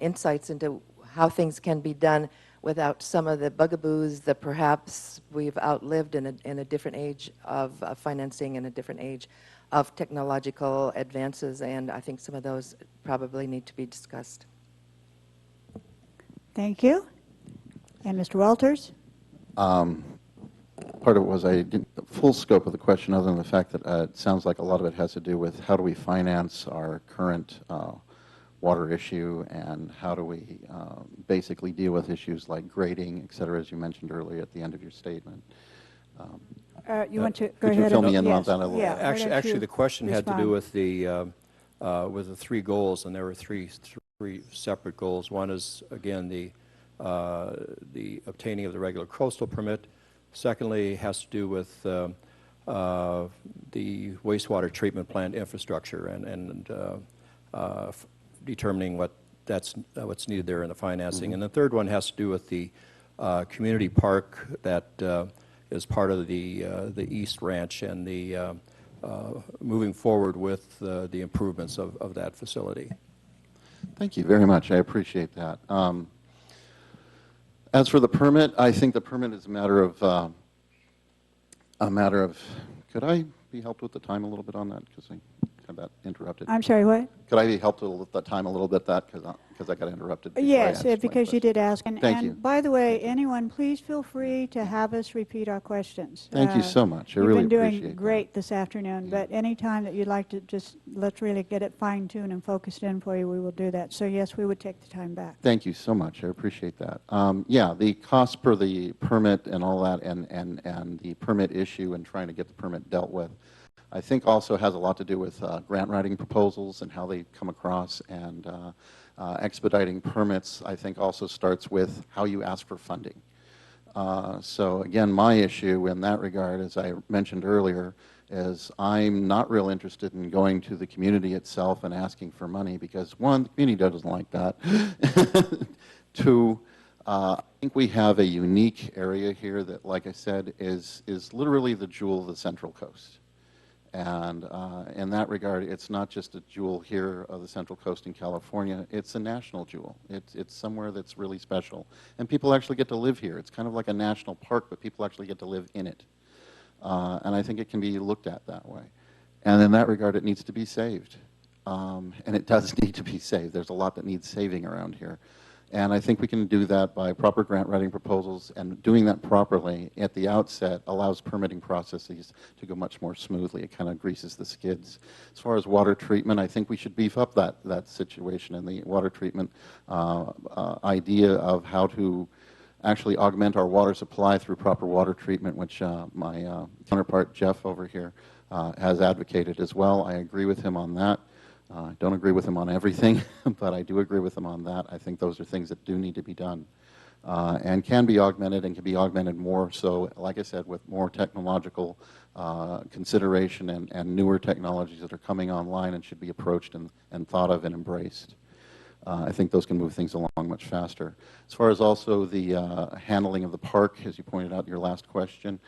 Speaker 2: insights into how things can be done without some of the bugaboos that perhaps we've outlived in a different age of financing and a different age of technological advances, and I think some of those probably need to be discussed.
Speaker 1: Thank you. And Mr. Walters?
Speaker 4: Part of it was I didn't, the full scope of the question, other than the fact that it sounds like a lot of it has to do with how do we finance our current water issue, and how do we basically deal with issues like grading, et cetera, as you mentioned earlier at the end of your statement.
Speaker 1: You want to go
Speaker 4: Could
Speaker 1: ahead
Speaker 4: you fill
Speaker 1: and
Speaker 4: me in on
Speaker 1: yes,
Speaker 4: that a little?
Speaker 1: yeah, why don't
Speaker 10: Actually,
Speaker 1: you
Speaker 10: the question had to do
Speaker 1: respond?
Speaker 10: with the three goals, and there were three separate goals. One is, again, the obtaining of the regular coastal permit. Secondly, has to do with the wastewater treatment plant infrastructure and determining what's needed there in the financing. And the third one has to do with the community park that is part of the East Ranch, and the moving forward with the improvements of that facility.
Speaker 4: Thank you very much. I appreciate that. As for the permit, I think the permit is a matter of, could I be helped with the time a little bit on that? Because I had that interrupted.
Speaker 1: I'm sorry, what?
Speaker 4: Could I be helped with the time a little bit, because I got interrupted before I
Speaker 1: Yes,
Speaker 4: asked my
Speaker 1: because you
Speaker 4: question.
Speaker 1: did ask. And,
Speaker 4: Thank you.
Speaker 1: by the way, anyone, please feel free to have us repeat our questions.
Speaker 4: Thank you so much. I
Speaker 1: You've
Speaker 4: really
Speaker 1: been
Speaker 4: appreciate
Speaker 1: doing
Speaker 4: that.
Speaker 1: great this afternoon, but any time that you'd like to just, let's really get it fine-tuned and focused in for you, we will do that. So yes, we would take the time back.
Speaker 4: Thank you so much. I appreciate that. Yeah, the cost per the permit and all that, and the permit issue and trying to get the permit dealt with, I think also has a lot to do with grant writing proposals and how they come across, and expediting permits, I think, also starts with how you ask for funding. So again, my issue in that regard, as I mentioned earlier, is I'm not real interested in going to the community itself and asking for money, because one, the community doesn't like that. Two, I think we have a unique area here that, like I said, is literally the jewel of the Central Coast. And in that regard, it's not just a jewel here of the Central Coast in California, it's a national jewel. It's somewhere that's really special. And people actually get to live here. It's kind of like a national park, but people actually get to live in it. And I think it can be looked at that way. And in that regard, it needs to be saved. And it does need to be saved. There's a lot that needs saving around here. And I think we can do that by proper grant writing proposals, and doing that properly at the outset allows permitting processes to go much more smoothly. It kind of greases the skids. As far as water treatment, I think we should beef up that situation and the water treatment idea of how to actually augment our water supply through proper water treatment, which my counterpart Jeff over here has advocated as well. I agree with him on that. I don't agree with him on everything, but I do agree with him on that. I think those are things that do need to be done, and can be augmented, and can be augmented more so, like I said, with more technological consideration and newer technologies that are coming online and should be approached and thought of and embraced. I think those can move things along much faster. As far as also the handling of the park, as you pointed out in your last question,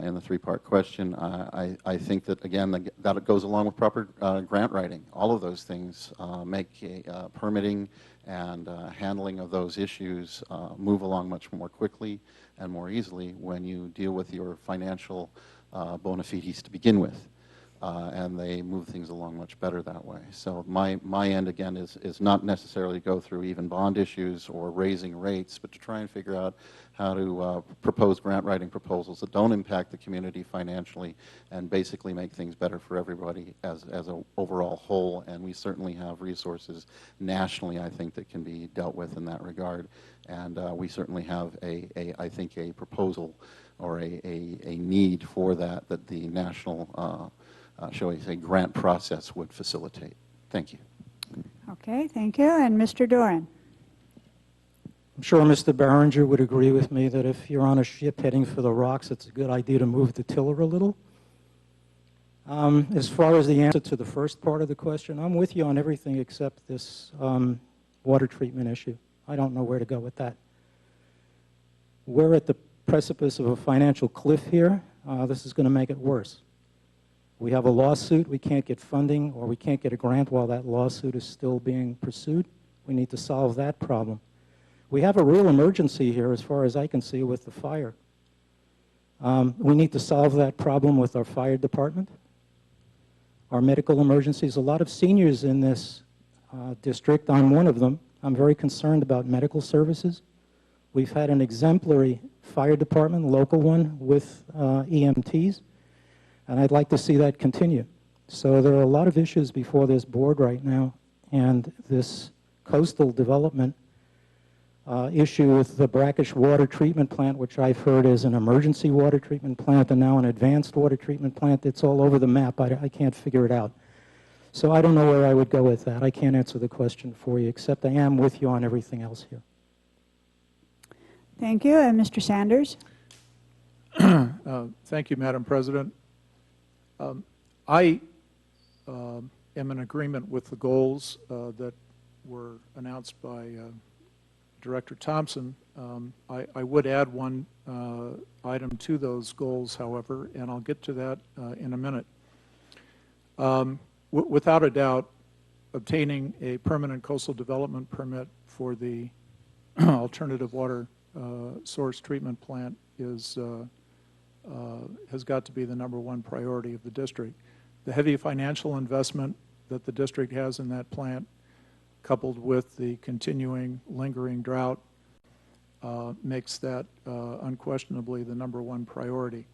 Speaker 4: in the three-part question, I think that, again, that goes along with proper grant writing. All of those things make permitting and handling of those issues move along much more quickly and more easily when you deal with your financial bona fides to begin with. And they move things along much better that way. So my end, again, is not necessarily go through even bond issues or raising rates, but to try and figure out how to propose grant writing proposals that don't impact the community financially and basically make things better for everybody as an overall whole. And we certainly have resources nationally, I think, that can be dealt with in that regard. And we certainly have I think, a proposal or a need for that the national shall we say, grant process would facilitate. Thank you.
Speaker 1: Okay, thank you. And Mr. Doran?
Speaker 5: I'm sure Mr. Barringer would agree with me that if you're on a ship heading for the rocks, it's a good idea to move the tiller a little. As far as the answer to the first part of the question, I'm with you on everything except this water treatment issue. I don't know where to go with that. We're at the precipice of a financial cliff here. This is going to make it worse. We have a lawsuit, we can't get funding, or we can't get a grant while that lawsuit is still being pursued. We need to solve that problem. We have a real emergency here, as far as I can see, with the fire. We need to solve that problem with our fire department. our medical emergencies. A lot of seniors in this district. I'm one of them. I'm very concerned about medical services. We've had an exemplary fire department, local one, with EMTs, and I'd like to see that continue. So there are a lot of issues before this board right now, and this coastal development issue with the brackish water treatment plant, which I've heard is an emergency water treatment plant and now an advanced water treatment plant. It's all over the map. I can't figure it out. So I don't know where I would go with that. I can't answer the question for you, except I am with you on everything else here.
Speaker 1: Thank you. And Mr. Sanders?
Speaker 6: Thank you, Madam President. I am in agreement with the goals that were announced by Director Thompson. I would add one item to those goals, however, and I'll get to that in a minute. Without a doubt, obtaining a permanent coastal development permit for the alternative water source treatment plant has got to be the #1 priority of the district. The heavy financial investment that the district has in that plant, coupled with the continuing lingering drought, makes that unquestionably the #1 priority.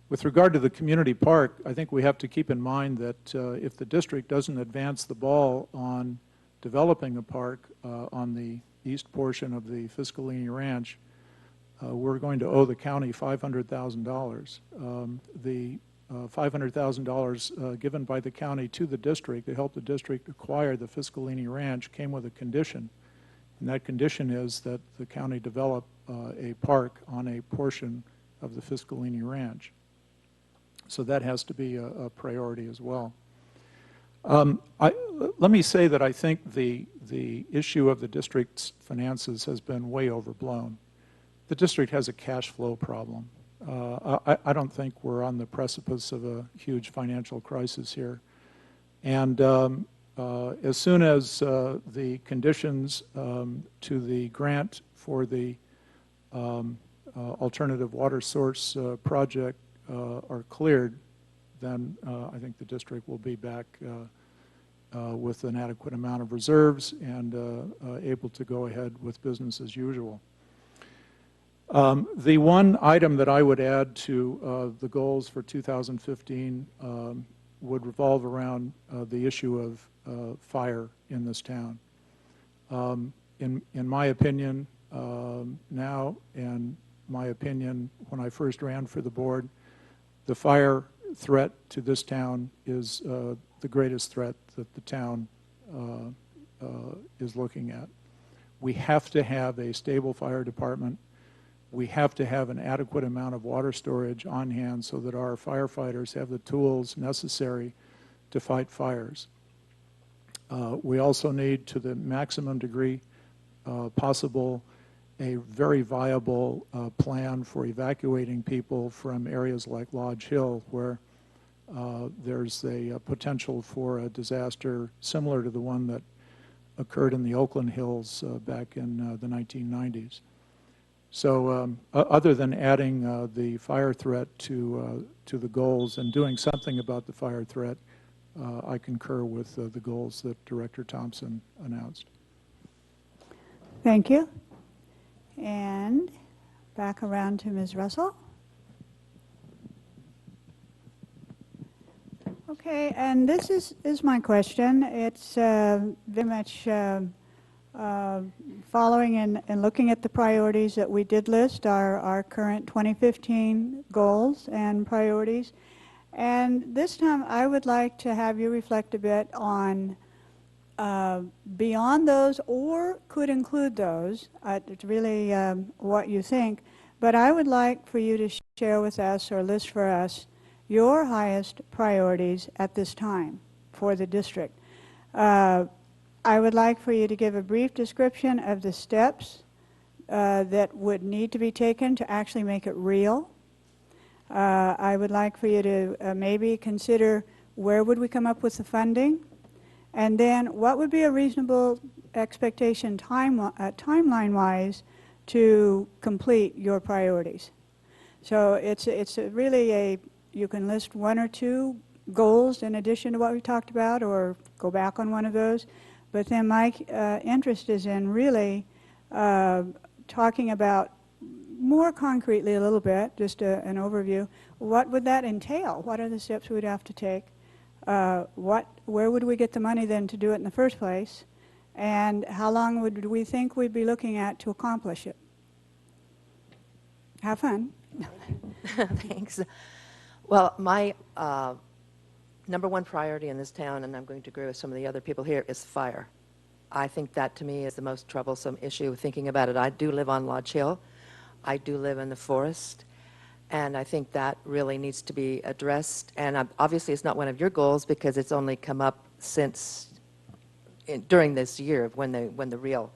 Speaker 6: With regard to the community park, I think we have to keep in mind that if the district doesn't advance the ball on developing a park on the east portion of the Fiscalini Ranch, we're going to owe the county $500,000. The $500,000 given by the county to the district to help the district acquire the Fiscalini Ranch came with a condition, and that condition is that the county develop a park on a portion of the Fiscalini Ranch. So that has to be a priority as well. Let me say that I think the issue of the district's finances has been way overblown. The district has a cash flow problem. I don't think we're on the precipice of a huge financial crisis here. And as soon as the conditions to the grant for the alternative water source project are cleared, then I think the district will be back with an adequate amount of reserves and able to go ahead with business as usual. The one item that I would add to the goals for 2015 would revolve around the issue of fire in this town. In my opinion now, and my opinion when I first ran for the board, the fire threat to this town is the greatest threat that the town is looking at. We have to have a stable fire department. We have to have an adequate amount of water storage on hand so that our firefighters have the tools necessary to fight fires. We also need, to the maximum degree possible, a very viable plan for evacuating people from areas like Lodge Hill, where there's a potential for a disaster similar to the one that occurred in the Oakland Hills back in the 1990s. So other than adding the fire threat to the goals and doing something about the fire threat, I concur with the goals that Director Thompson announced.
Speaker 1: Thank you. And back around to Ms. Russell. Okay, and this is my question. It's very much following and looking at the priorities that we did list, our current 2015 goals and priorities. And this time I would like to have you reflect a bit on beyond those, or could include those. It's really what you think. But I would like for you to share with us or list for us your highest priorities at this time for the district. I would like for you to give a brief description of the steps that would need to be taken to actually make it real. I would like for you to maybe consider where would we come up with the funding, and then what would be a reasonable expectation timeline-wise to complete your priorities. So it's really you can list one or two goals in addition to what we talked about, or go back on one of those. But then my interest is in really talking about more concretely a little bit, just an overview. What would that entail? What are the steps we'd have to take? Where would we get the money then to do it in the first place? And how long would we think we'd be looking at to accomplish it? Have fun.
Speaker 11: Thanks. Well, my number one priority in this town, and I'm going to agree with some of the other people here, is fire. I think that to me is the most troublesome issue thinking about it. I do live on Lodge Hill. I do live in the forest. And I think that really needs to be addressed. And obviously it's not one of your goals because it's only come up since during this year when the real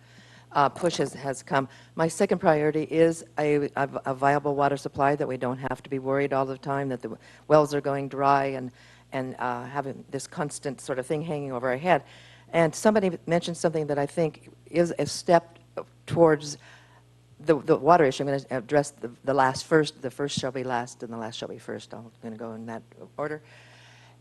Speaker 11: push has come. My second priority is a viable water supply, that we don't have to be worried all the time that the wells are going dry and having this constant sort of thing hanging over our head. And somebody mentioned something that I think is a step towards the water issue. I'm going to address the last first. The first shall be last and the last shall be first. I'm going to go in that order.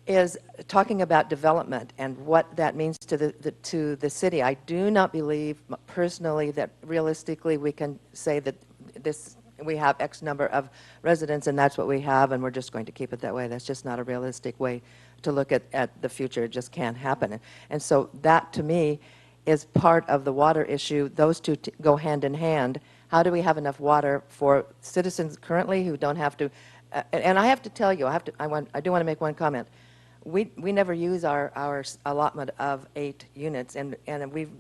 Speaker 11: Is talking about development and what that means to the city. I do not believe personally that realistically we can say that we have X number of residents and that's what we have and we're just going to keep it that way. That's just not a realistic way to look at the future. It just can't happen. And so that to me is part of the water issue. Those two go hand in hand. How do we have enough water for citizens currently who don't have to, and I have to tell you, I do want to make one comment. We never use our allotment of 8 units, and we've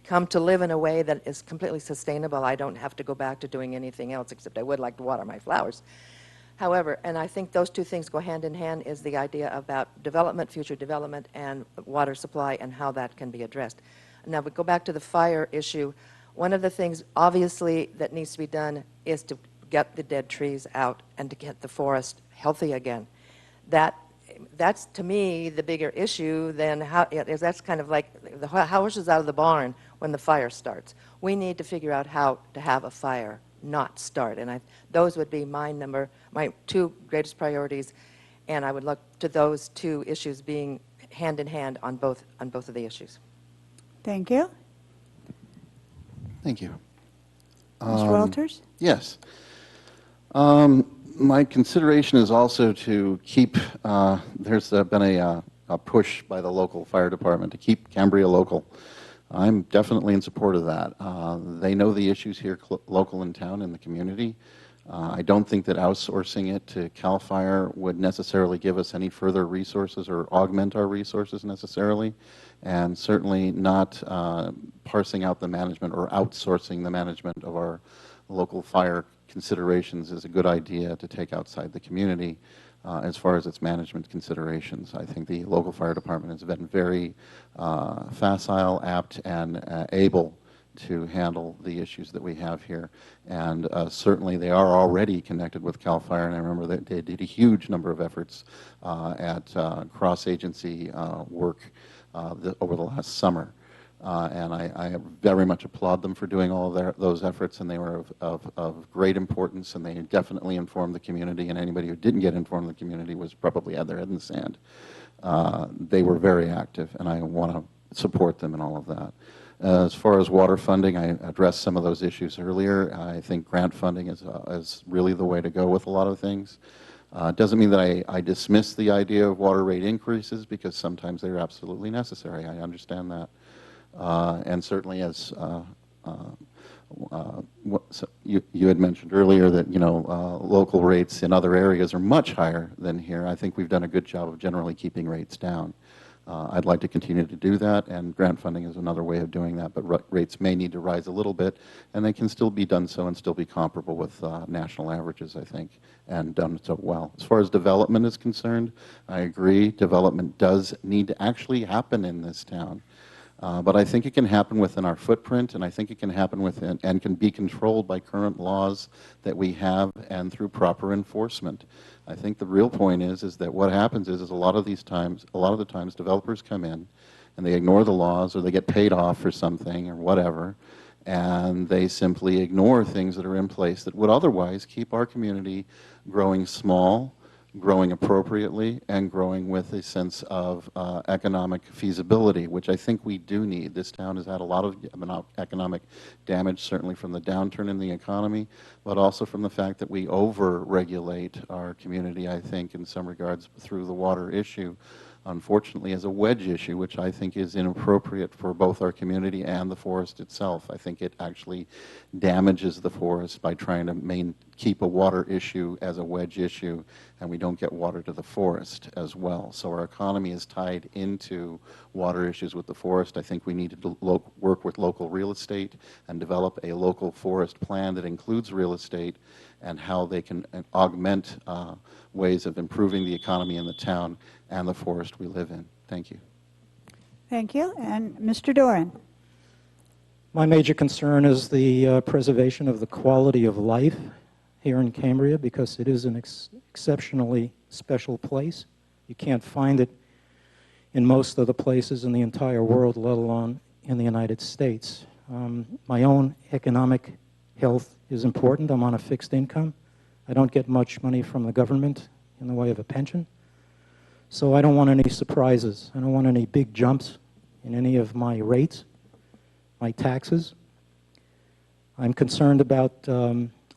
Speaker 11: come to live in a way that is completely sustainable. I don't have to go back to doing anything else, except I would like to water my flowers. However, and I think those two things go hand in hand, is the idea about development, future development, and water supply, and how that can be addressed. Now, we go back to the fire issue. One of the things, obviously, that needs to be done is to get the dead trees out and to get the forest healthy again. That's, to me, the bigger issue than that's kind of like the house is out of the barn when the fire starts. We need to figure out how to have a fire not start. And those would be my 2 greatest priorities. And I would look to those 2 issues being hand in hand on both of the issues.
Speaker 1: Thank you.
Speaker 4: Thank you.
Speaker 1: Mr. Walters?
Speaker 4: Yes. My consideration is also to keep, there's been a push by the local fire department to keep Cambria local. I'm definitely in support of that. They know the issues here local in town in the community. I don't think that outsourcing it to CAL FIRE would necessarily give us any further resources or augment our resources necessarily, and certainly not parsing out the management or outsourcing the management of our local fire considerations is a good idea to take outside the community as far as its management considerations. I think the local fire department has been very facile, apt, and able to handle the issues that we have here. And certainly they are already connected with CAL FIRE, and I remember that they did a huge number of efforts at cross-agency work over the last summer. And I very much applaud them for doing all of those efforts, and they were of great importance, and they definitely informed the community, and anybody who didn't get informed, the community was probably had their head in the sand. They were very active, and I want to support them in all of that. As far as water funding, I addressed some of those issues earlier. I think grant funding is really the way to go with a lot of things. It doesn't mean that I dismiss the idea of water rate increases, because sometimes they're absolutely necessary. I understand that. And certainly, as you had mentioned earlier, that local rates in other areas are much higher than here. I think we've done a good job of generally keeping rates down. I'd like to continue to do that, and grant funding is another way of doing that, but rates may need to rise a little bit, and they can still be done so and still be comparable with national averages, I think, and done so well. As far as development is concerned, I agree, development does need to actually happen in this town. But I think it can happen within our footprint, and I think it can happen within and can be controlled by current laws that we have and through proper enforcement. I think the real point is that what happens is a lot of the times developers come in and they ignore the laws, or they get paid off for something or whatever, and they simply ignore things that are in place that would otherwise keep our community growing small, growing appropriately and growing with a sense of economic feasibility, which I think we do need. This town has had a lot of economic damage, certainly from the downturn in the economy, but also from the fact that we over-regulate our community, I think, in some regards through the water issue, unfortunately, as a wedge issue, which I think is inappropriate for both our community and the forest itself. I think it actually damages the forest by trying to keep a water issue as a wedge issue, and we don't get water to the forest as well. So our economy is tied into water issues with the forest. I think we need to work with local real estate and develop a local forest plan that includes real estate and how they can augment ways of improving the economy in the town and the forest we live in. Thank you.
Speaker 1: Thank you. And Mr. Doran.
Speaker 5: My major concern is the preservation of the quality of life here in Cambria, because it is an exceptionally special place. You can't find it in most of the places in the entire world, let alone in the United States. My own economic health is important. I'm on a fixed income. I don't get much money from the government in the way of a pension. So I don't want any surprises. I don't want any big jumps in any of my rates, my taxes. I'm concerned about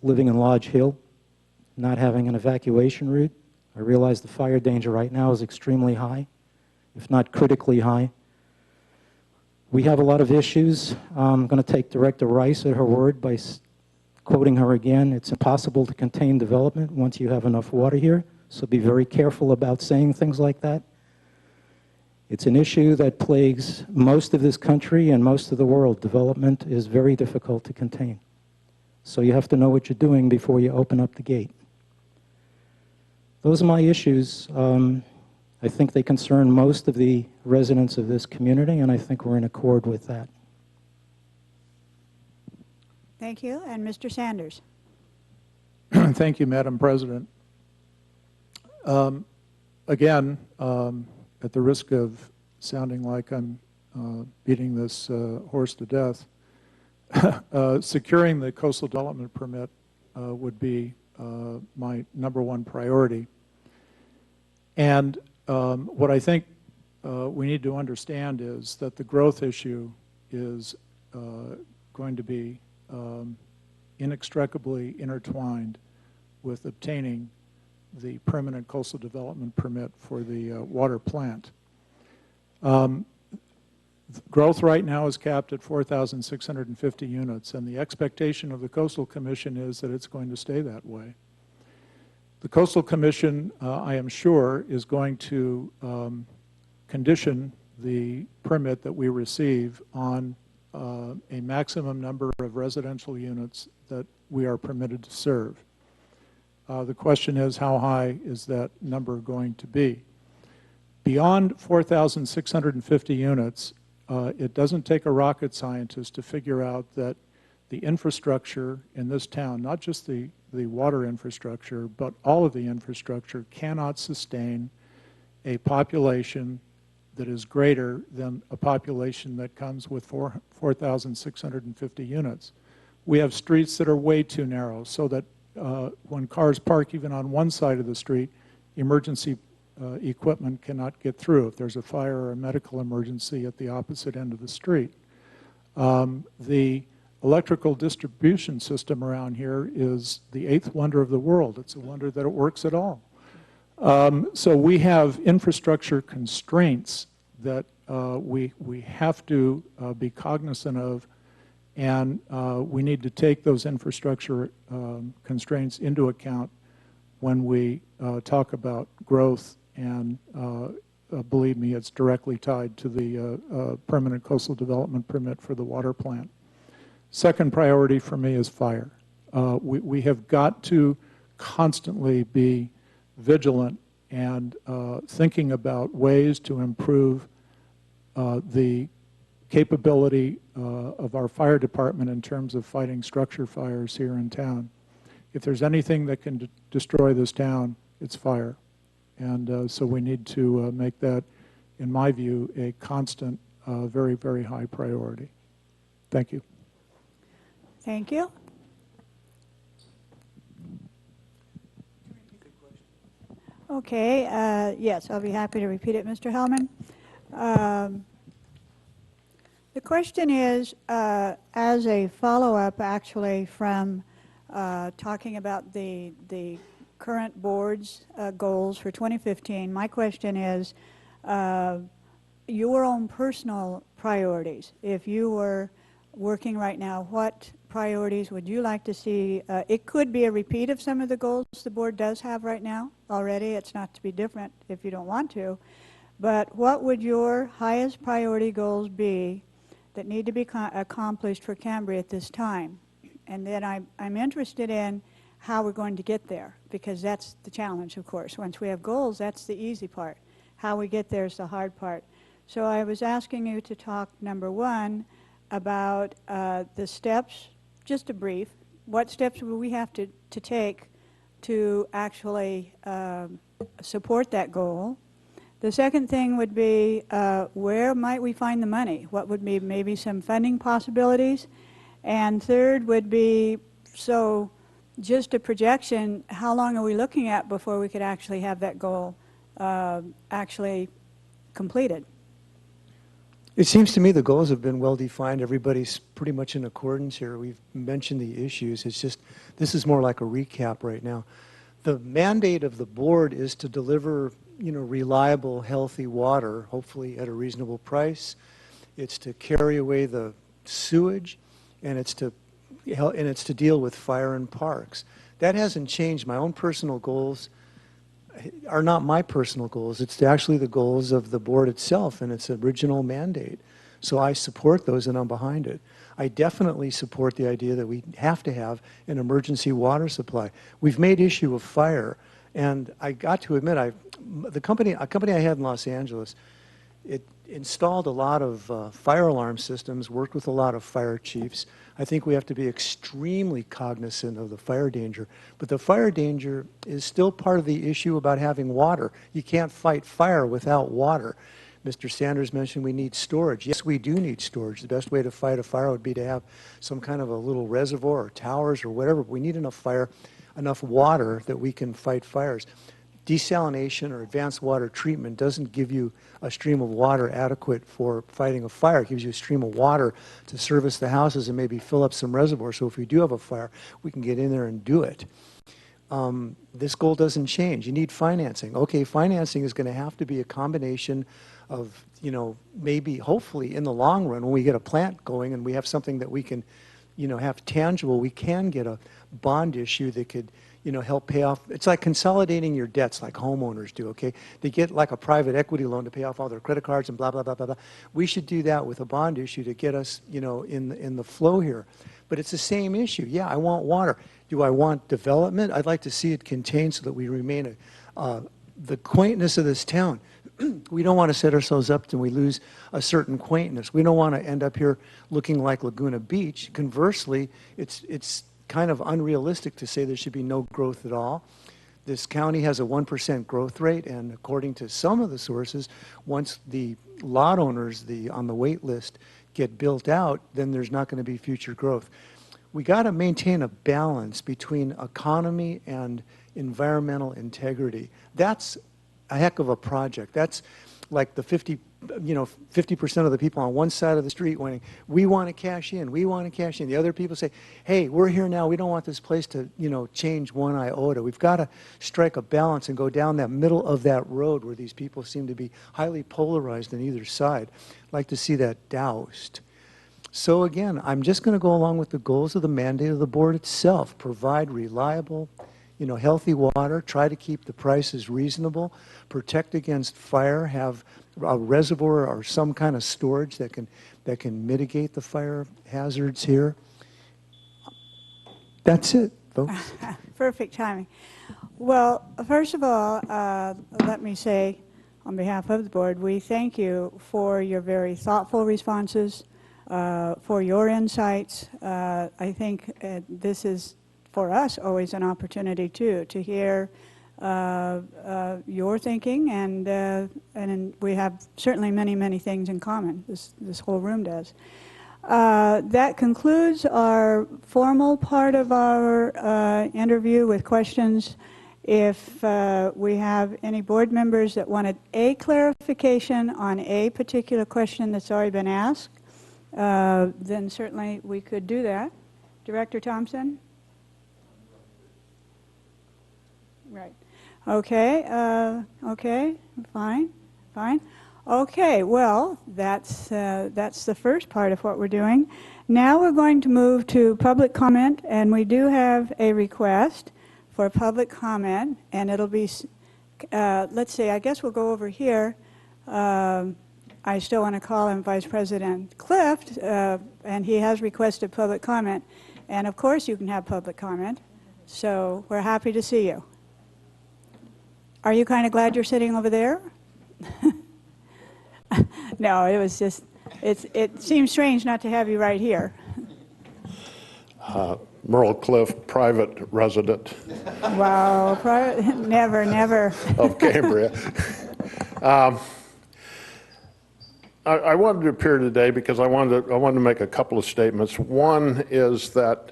Speaker 5: living in Lodge Hill, not having an evacuation route. I realize the fire danger right now is extremely high, if not critically high. We have a lot of issues. I'm going to take Director Rice at her word by quoting her again. It's impossible to contain development once you have enough water here, so be very careful about saying things like that. It's an issue that plagues most of this country and most of the world. Development is very difficult to contain. So you have to know what you're doing before you open up the gate. Those are my issues. I think they concern most of the residents of this community, and I think we're in accord with that.
Speaker 1: Thank you. And Mr. Sanders.
Speaker 6: Thank you, Madam President. Again, at the risk of sounding like I'm beating this horse to death, securing the coastal development permit would be my #1 priority. And what I think we need to understand is that the growth issue is going to be inextricably intertwined with obtaining the permanent coastal development permit for the water plant. Growth right now is capped at 4,650 units, and the expectation of the Coastal Commission is that it's going to stay that way. The Coastal Commission, I am sure, is going to condition the permit that we receive on a maximum number of residential units that we are permitted to serve. The question is, how high is that number going to be? Beyond 4,650 units, it doesn't take a rocket scientist to figure out that the infrastructure in this town, not just the water infrastructure, but all of the infrastructure, cannot sustain a population that is greater than a population that comes with 4,650 units. We have streets that are way too narrow, so that when cars park even on one side of the street, emergency equipment cannot get through if there's a fire or a medical emergency at the opposite end of the street. The electrical distribution system around here is the 8th wonder of the world. It's a wonder that it works at all. So we have infrastructure constraints that we have to be cognizant of, and we need to take those infrastructure constraints into account when we talk about growth, and believe me, it's directly tied to the permanent coastal development permit for the water plant. Second priority for me is fire. We have got to constantly be vigilant and thinking about ways to improve the capability of our fire department in terms of fighting structure fires here in town. If there's anything that can destroy this town, it's fire. And so we need to make that, in my view, a constant, very, very high priority. Thank you.
Speaker 1: Thank you. Okay, yes, I'll be happy to repeat it, Mr. Hellman. The question is, as a follow-up actually from talking about the current board's goals for 2015, my question is your own personal priorities. If you were working right now, what priorities would you like to see? It could be a repeat of some of the goals the board does have right now already. It's not to be different if you don't want to. But what would your highest priority goals be that need to be accomplished for Cambria at this time? And then I'm interested in how we're going to get there, because that's the challenge, of course. Once we have goals, that's the easy part. How we get there is the hard part. So I was asking you to talk, number one, about the steps, just a brief. What steps will we have to take to actually support that goal? The second thing would be where might we find the money? What would be maybe some funding possibilities? And third would be, so just a projection, how long are we looking at before we could actually have that goal actually completed?
Speaker 7: It seems to me the goals have been well defined. Everybody's pretty much in accordance here. We've mentioned the issues. It's just, this is more like a recap right now. The mandate of the board is to deliver, reliable, healthy water, hopefully at a reasonable price. It's to carry away the sewage, and it's to deal with fire in parks. That hasn't changed. My own personal goals are not my personal goals. It's actually the goals of the board itself and its original mandate. So I support those and I'm behind it. I definitely support the idea that we have to have an emergency water supply. We've made issue of fire, and I got to admit, a company I had in Los Angeles, it installed a lot of fire alarm systems, worked with a lot of fire chiefs. I think we have to be extremely cognizant of the fire danger. But the fire danger is still part of the issue about having water. You can't fight fire without water. Mr. Sanders mentioned we need storage. Yes, we do need storage. The best way to fight a fire would be to have some kind of a little reservoir or towers or whatever. But we need enough water that we can fight fires. Desalination or advanced water treatment doesn't give you a stream of water adequate for fighting a fire. It gives you a stream of water to service the houses and maybe fill up some reservoirs. So if we do have a fire, we can get in there and do it. This goal doesn't change. You need financing. Okay, financing is going to have to be a combination of, maybe, hopefully, in the long run, when we get a plant going and we have something that we can, have tangible, we can get a bond issue that could, help pay off. It's like consolidating your debts like homeowners do, okay? They get like a private equity loan to pay off all their credit cards and blah, blah, blah, blah, blah. We should do that with a bond issue to get us, in the flow here. But it's the same issue. Yeah, I want water. Do I want development? I'd like to see it contained so that we remain the quaintness of this town. We don't want to set ourselves up and we lose a certain quaintness. We don't want to end up here looking like Laguna Beach. Conversely, it's kind of unrealistic to say there should be no growth at all. This county has a 1% growth rate, and according to some of the sources, once the lot owners on the wait list get built out, then there's not going to be future growth. We got to maintain a balance between economy and environmental integrity. That's a heck of a project. That's like the 50% of the people on one side of the street wanting, we want to cash in, we want to cash in. The other people say, hey, we're here now, we don't want this place to, change one iota. We've got to strike a balance and go down that middle of that road where these people seem to be highly polarized on either side. I'd like to see that doused. So again, I'm just going to go along with the goals of the mandate of the board itself. Provide reliable, healthy water, try to keep the prices reasonable, protect against fire, have a reservoir or some kind of storage that can mitigate the fire hazards here. That's it, folks.
Speaker 1: Perfect timing. Well, first of all, let me say on behalf of the board, we thank you for your very thoughtful responses, for your insights. I think this is, for us, always an opportunity, too, to hear your thinking, and we have certainly many, many things in common. This whole room does. That concludes our formal part of our interview with questions If we have any board members that wanted a clarification on a particular question that's already been asked, then certainly we could do that. Director Thompson? Right. Okay, okay, fine. Okay, well, that's the first part of what we're doing. Now we're going to move to public comment, and we do have a request for public comment, and it'll be, let's see, I guess we'll go over here. I still want to call him Vice President Clift, and he has requested public comment. And of course you can have public comment, so we're happy to see you. Are you kind of glad you're sitting over there? No, it was just, it seems strange not to have you right here.
Speaker 12: Merle Cliff, private resident.
Speaker 1: Wow, never.
Speaker 12: Of Cambria. I wanted to appear today because I wanted to make a couple of statements. One is that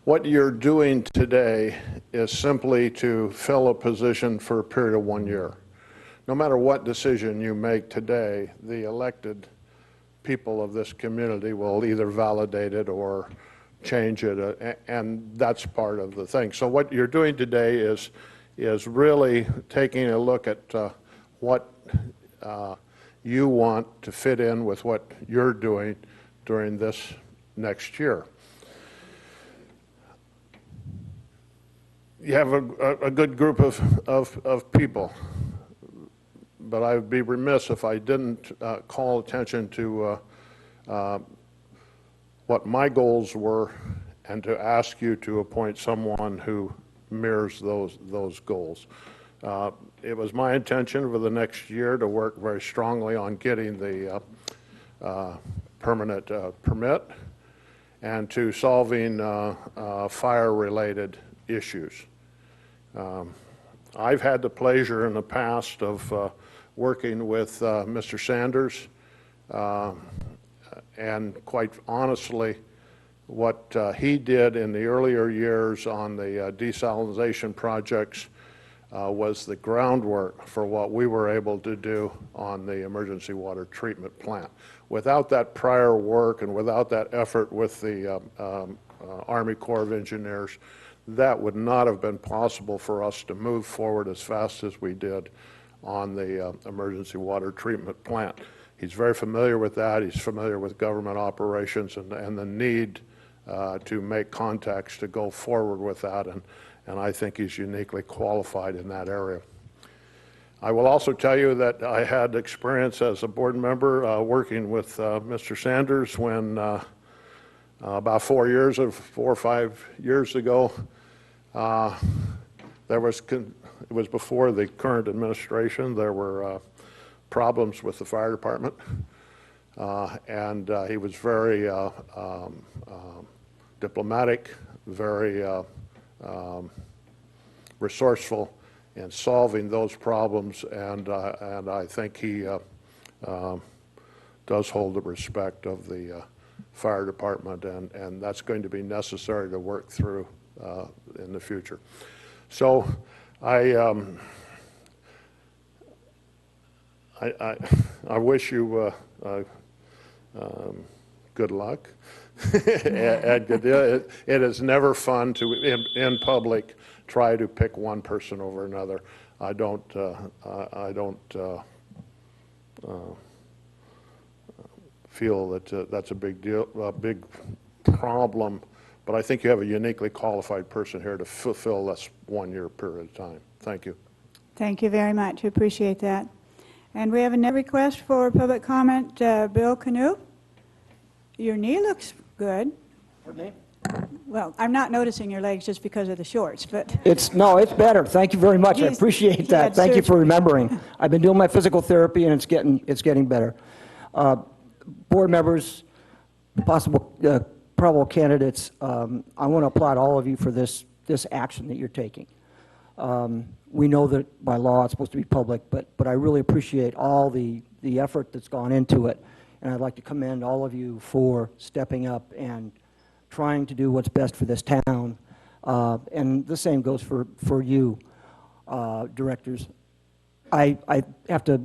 Speaker 12: what you're doing today is simply to fill a position for a period of 1 year. No matter what decision you make today, the elected people of this community will either validate it or change it, and that's part of the thing. So what you're doing today is really taking a look at what you want to fit in with what you're doing during this next year. You have a good group of people, but I would be remiss if I didn't call attention to what my goals were and to ask you to appoint someone who mirrors those goals. It was my intention over the next year to work very strongly on getting the permanent permit and to solving fire-related issues. I've had the pleasure in the past of working with Mr. Sanders, and quite honestly, what he did in the earlier years on the desalination projects was the groundwork for what we were able to do on the emergency water treatment plant. Without that prior work and without that effort with the Army Corps of Engineers, that would not have been possible for us to move forward as fast as we did on the emergency water treatment plant. He's very familiar with that. He's familiar with government operations and the need to make contacts to go forward with that, and I think he's uniquely qualified in that area. I will also tell you that I had experience as a board member working with Mr. Sanders when about 4 or 5 years ago, it was before the current administration, there were problems with the fire department, and he was very diplomatic, very resourceful in solving those problems, and I think he does hold the respect of the fire department, and that's going to be necessary to work through in the future. So I wish you good luck. And it is never fun to, in public, try to pick one person over another. I don't feel that that's a big deal, a big problem. But I think you have a uniquely qualified person here to fulfill this 1 year period of time. Thank you.
Speaker 1: Thank you very much. We appreciate that. And we have another request for public comment. Bill Canoe, your knee looks good.
Speaker 13: Pardon me?
Speaker 1: Well, I'm not noticing your legs just because of the shorts, but
Speaker 13: It's better. Thank you very much. I appreciate that. Thank you for remembering. I've been doing my physical therapy, and it's getting better. Board members, possible probable candidates, I want to applaud all of you for this action that you're taking. We know that by law it's supposed to be public, but I really appreciate all the effort that's gone into it, and I'd like to commend all of you for stepping up and trying to do what's best for this town, and the same goes for you. directors. I have to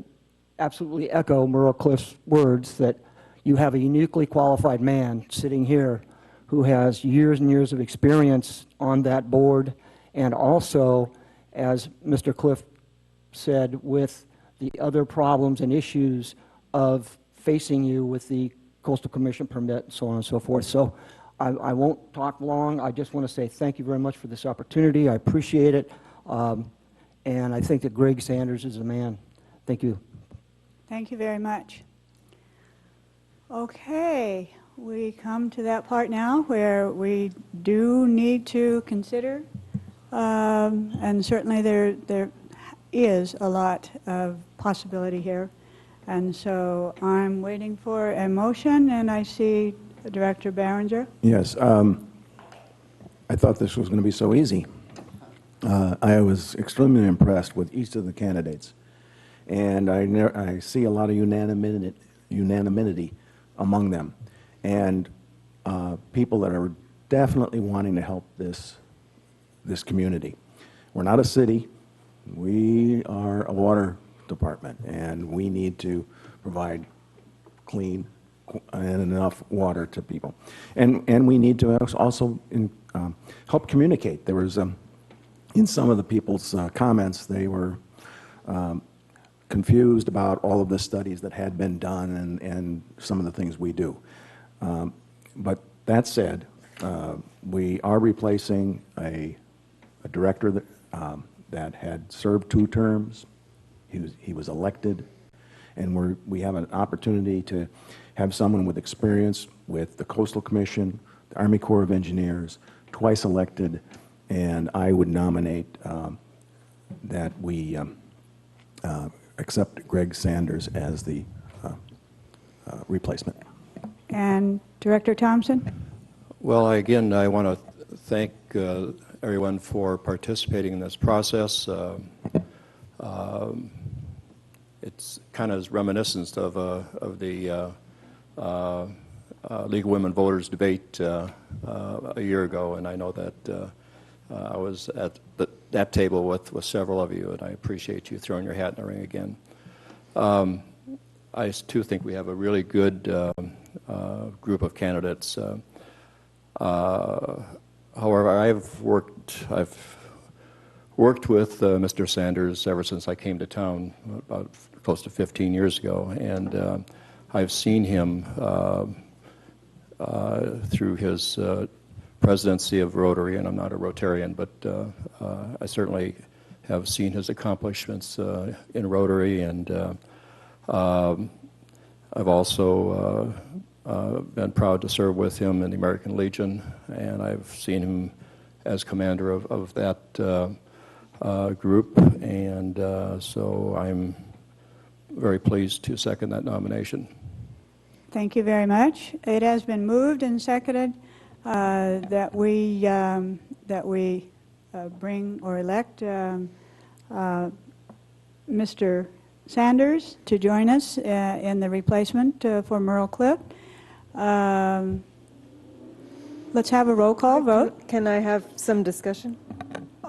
Speaker 13: absolutely echo Merle Cliff's words that you have a uniquely qualified man sitting here who has years and years of experience on that board, and also, as Mr. Cliff said, with the other problems and issues of facing you with the Coastal Commission permit, and so on and so forth. So I won't talk long. I just want to say thank you very much for this opportunity. I appreciate it. And I think that Greg Sanders is the man. Thank you.
Speaker 1: Thank you very much. Okay, we come to that part now where we do need to consider, and certainly there is a lot of possibility here. And so I'm waiting for a motion, and I see Director Barringer.
Speaker 9: Yes, I thought this was going to be so easy. I was extremely impressed with each of the candidates, and I see a lot of unanimity among them, and people that are definitely wanting to help this community. We're not a city. We are a water department, and we need to provide clean and enough water to people. And we need to also help communicate. There was, in some of the people's comments, they were confused about all of the studies that had been done and some of the things we do. But that said, we are replacing a director that had served 2 terms. He was elected, and we have an opportunity to have someone with experience with the Coastal Commission, the Army Corps of Engineers, twice elected, and I would nominate that we accept Greg Sanders as the replacement.
Speaker 1: And Director Thompson?
Speaker 10: Well, again, I want to thank everyone for participating in this process. It's kind of reminiscent of the League of Women Voters debate a year ago, and I know that I was at that table with several of you, and I appreciate you throwing your hat in the ring again. I too think we have a really good group of candidates. However, I've worked with Mr. Sanders ever since I came to town about close to 15 years ago, and I've seen him through his presidency of Rotary, and I'm not a Rotarian, but I certainly have seen his accomplishments in Rotary, and I've also been proud to serve with him in the American Legion, and I've seen him as commander of that group, and so I'm very pleased to second that nomination.
Speaker 1: Thank you very much. It has been moved and seconded that we bring or elect Mr. Sanders to join us in the replacement for Merle Cliff. Let's have a roll call vote.
Speaker 8: Can I have some discussion?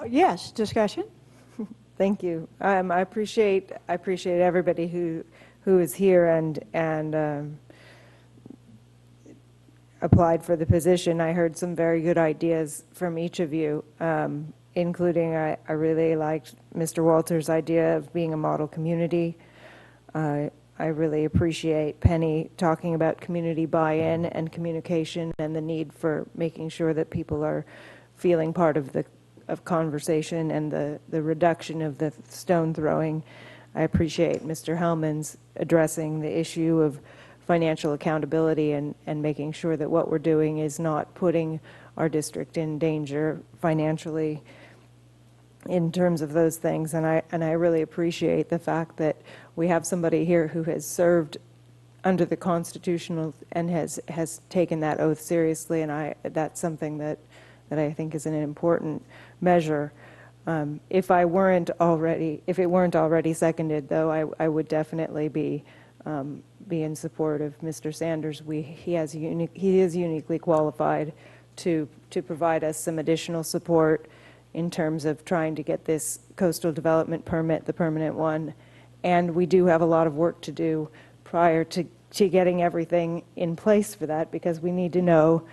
Speaker 1: Yes, discussion.
Speaker 8: Thank you. I appreciate everybody who is here and applied for the position. I heard some very good ideas from each of you, including I really liked Mr. Walter's idea of being a model community. I really appreciate Penny talking about community buy-in and communication and the need for making sure that people are feeling part of conversation and the reduction of the stone throwing. I appreciate Mr. Hellman's addressing the issue of financial accountability and making sure that what we're doing is not putting our district in danger financially in terms of those things. And I really appreciate the fact that we have somebody here who has served under the constitutional and has taken that oath seriously, and that's something that I think is an important measure. If it weren't already seconded, though, I would definitely be in support of Mr. Sanders. He is uniquely qualified to provide us some additional support in terms of trying to get this coastal development permit, the permanent one. And we do have a lot of work to do prior to getting everything in place for that, because we need to know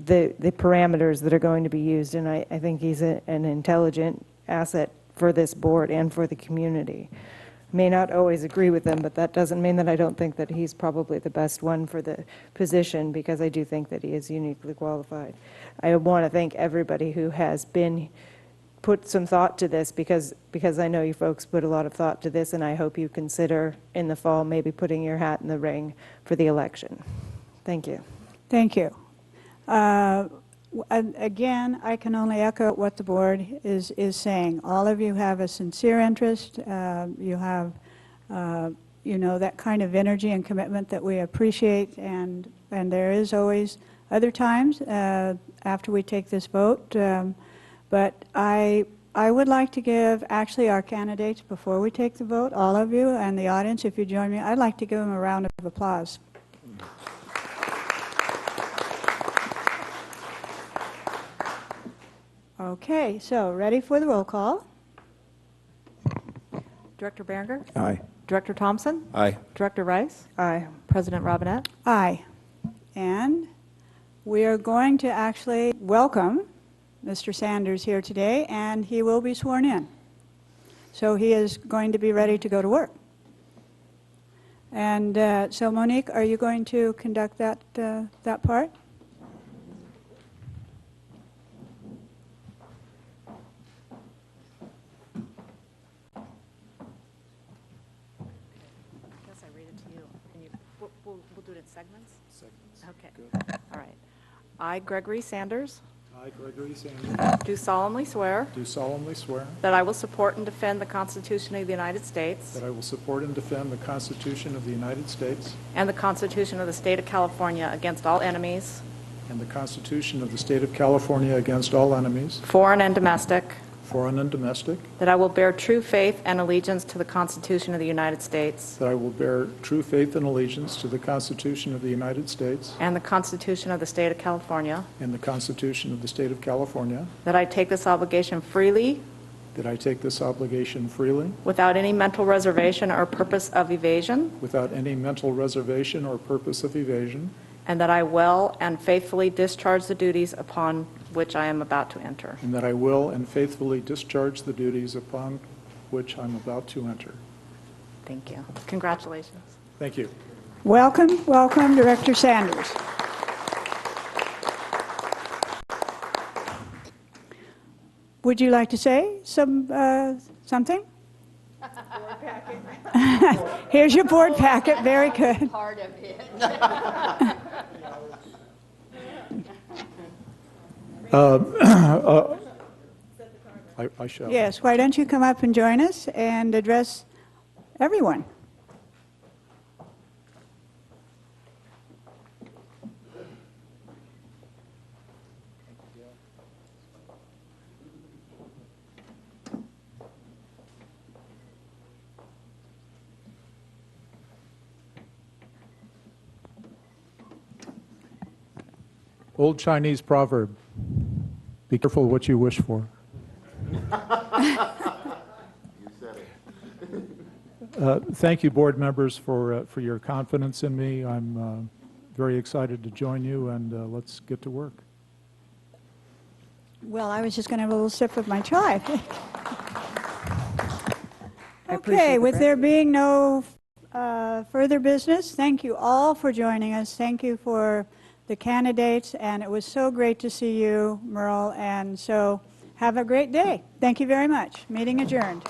Speaker 8: the parameters that are going to be used. And I think he's an intelligent asset for this board and for the community. May not always agree with them, but that doesn't mean that I don't think that he's probably the best one for the position, because I do think that he is uniquely qualified. I want to thank everybody who has put some thought to this, because I know you folks put a lot of thought to this, and I hope you consider in the fall maybe putting your hat in the ring for the election. Thank you.
Speaker 1: Thank you. Again, I can only echo what the board is saying. All of you have a sincere interest. You have, you know, that kind of energy and commitment that we appreciate, and there is always other times after we take this vote. But I would like to give actually our candidates, before we take the vote, all of you and the audience, if you join me, I'd like to give them a round of applause. Okay, so ready for the roll call?
Speaker 14: Director Berenger?
Speaker 9: Aye.
Speaker 14: Director Thompson?
Speaker 10: Aye.
Speaker 14: Director Rice?
Speaker 8: Aye.
Speaker 14: President Robinette?
Speaker 1: Aye. And we are going to actually welcome Mr. Sanders here today, and he will be sworn in. So he is going to be ready to go to work. And so Monique, are you going to conduct that part?
Speaker 14: We'll do it in segments? Segments. Okay. Good. All right. I, Gregory Sanders,
Speaker 6: I, Gregory Sanders,
Speaker 14: do solemnly swear
Speaker 6: do solemnly swear
Speaker 14: that I will support and defend the Constitution of the United States
Speaker 6: that I will support and defend the Constitution of the United States
Speaker 14: and the Constitution of the State of California against all enemies,
Speaker 6: and the Constitution of the State of California against all enemies,
Speaker 14: foreign and domestic,
Speaker 6: foreign and domestic,
Speaker 14: that I will bear true faith and allegiance to the Constitution of the United States
Speaker 6: that I will bear true faith and allegiance to the Constitution of the United States
Speaker 14: and the Constitution of the State of California,
Speaker 6: and the Constitution of the State of California,
Speaker 14: that I take this obligation freely
Speaker 6: that I take this obligation freely
Speaker 14: without any mental reservation or purpose of evasion,
Speaker 6: without any mental reservation or purpose of evasion,
Speaker 14: and that I will and faithfully discharge the duties upon which I am about to enter.
Speaker 6: and that I will and faithfully discharge the duties upon which I'm about to enter.
Speaker 14: Thank you. Congratulations.
Speaker 6: Thank you.
Speaker 1: Welcome, welcome, Director Sanders. Would you like to say something? Board packet. Here's your board packet. Very good.
Speaker 11: Part of it.
Speaker 6: I shall.
Speaker 1: Yes, why don't you come up and join us and address everyone?
Speaker 6: Old Chinese proverb, be careful what you wish for. Thank you, board members, for your confidence in me. I'm very excited to join you, and let's get to work.
Speaker 1: Well, I was just going to have a little sip of my chai. Okay, with there being no further business, thank you all for joining us. Thank you for the candidates, and it was so great to see you, Merle, and so have a great day. Thank you very much. Meeting adjourned.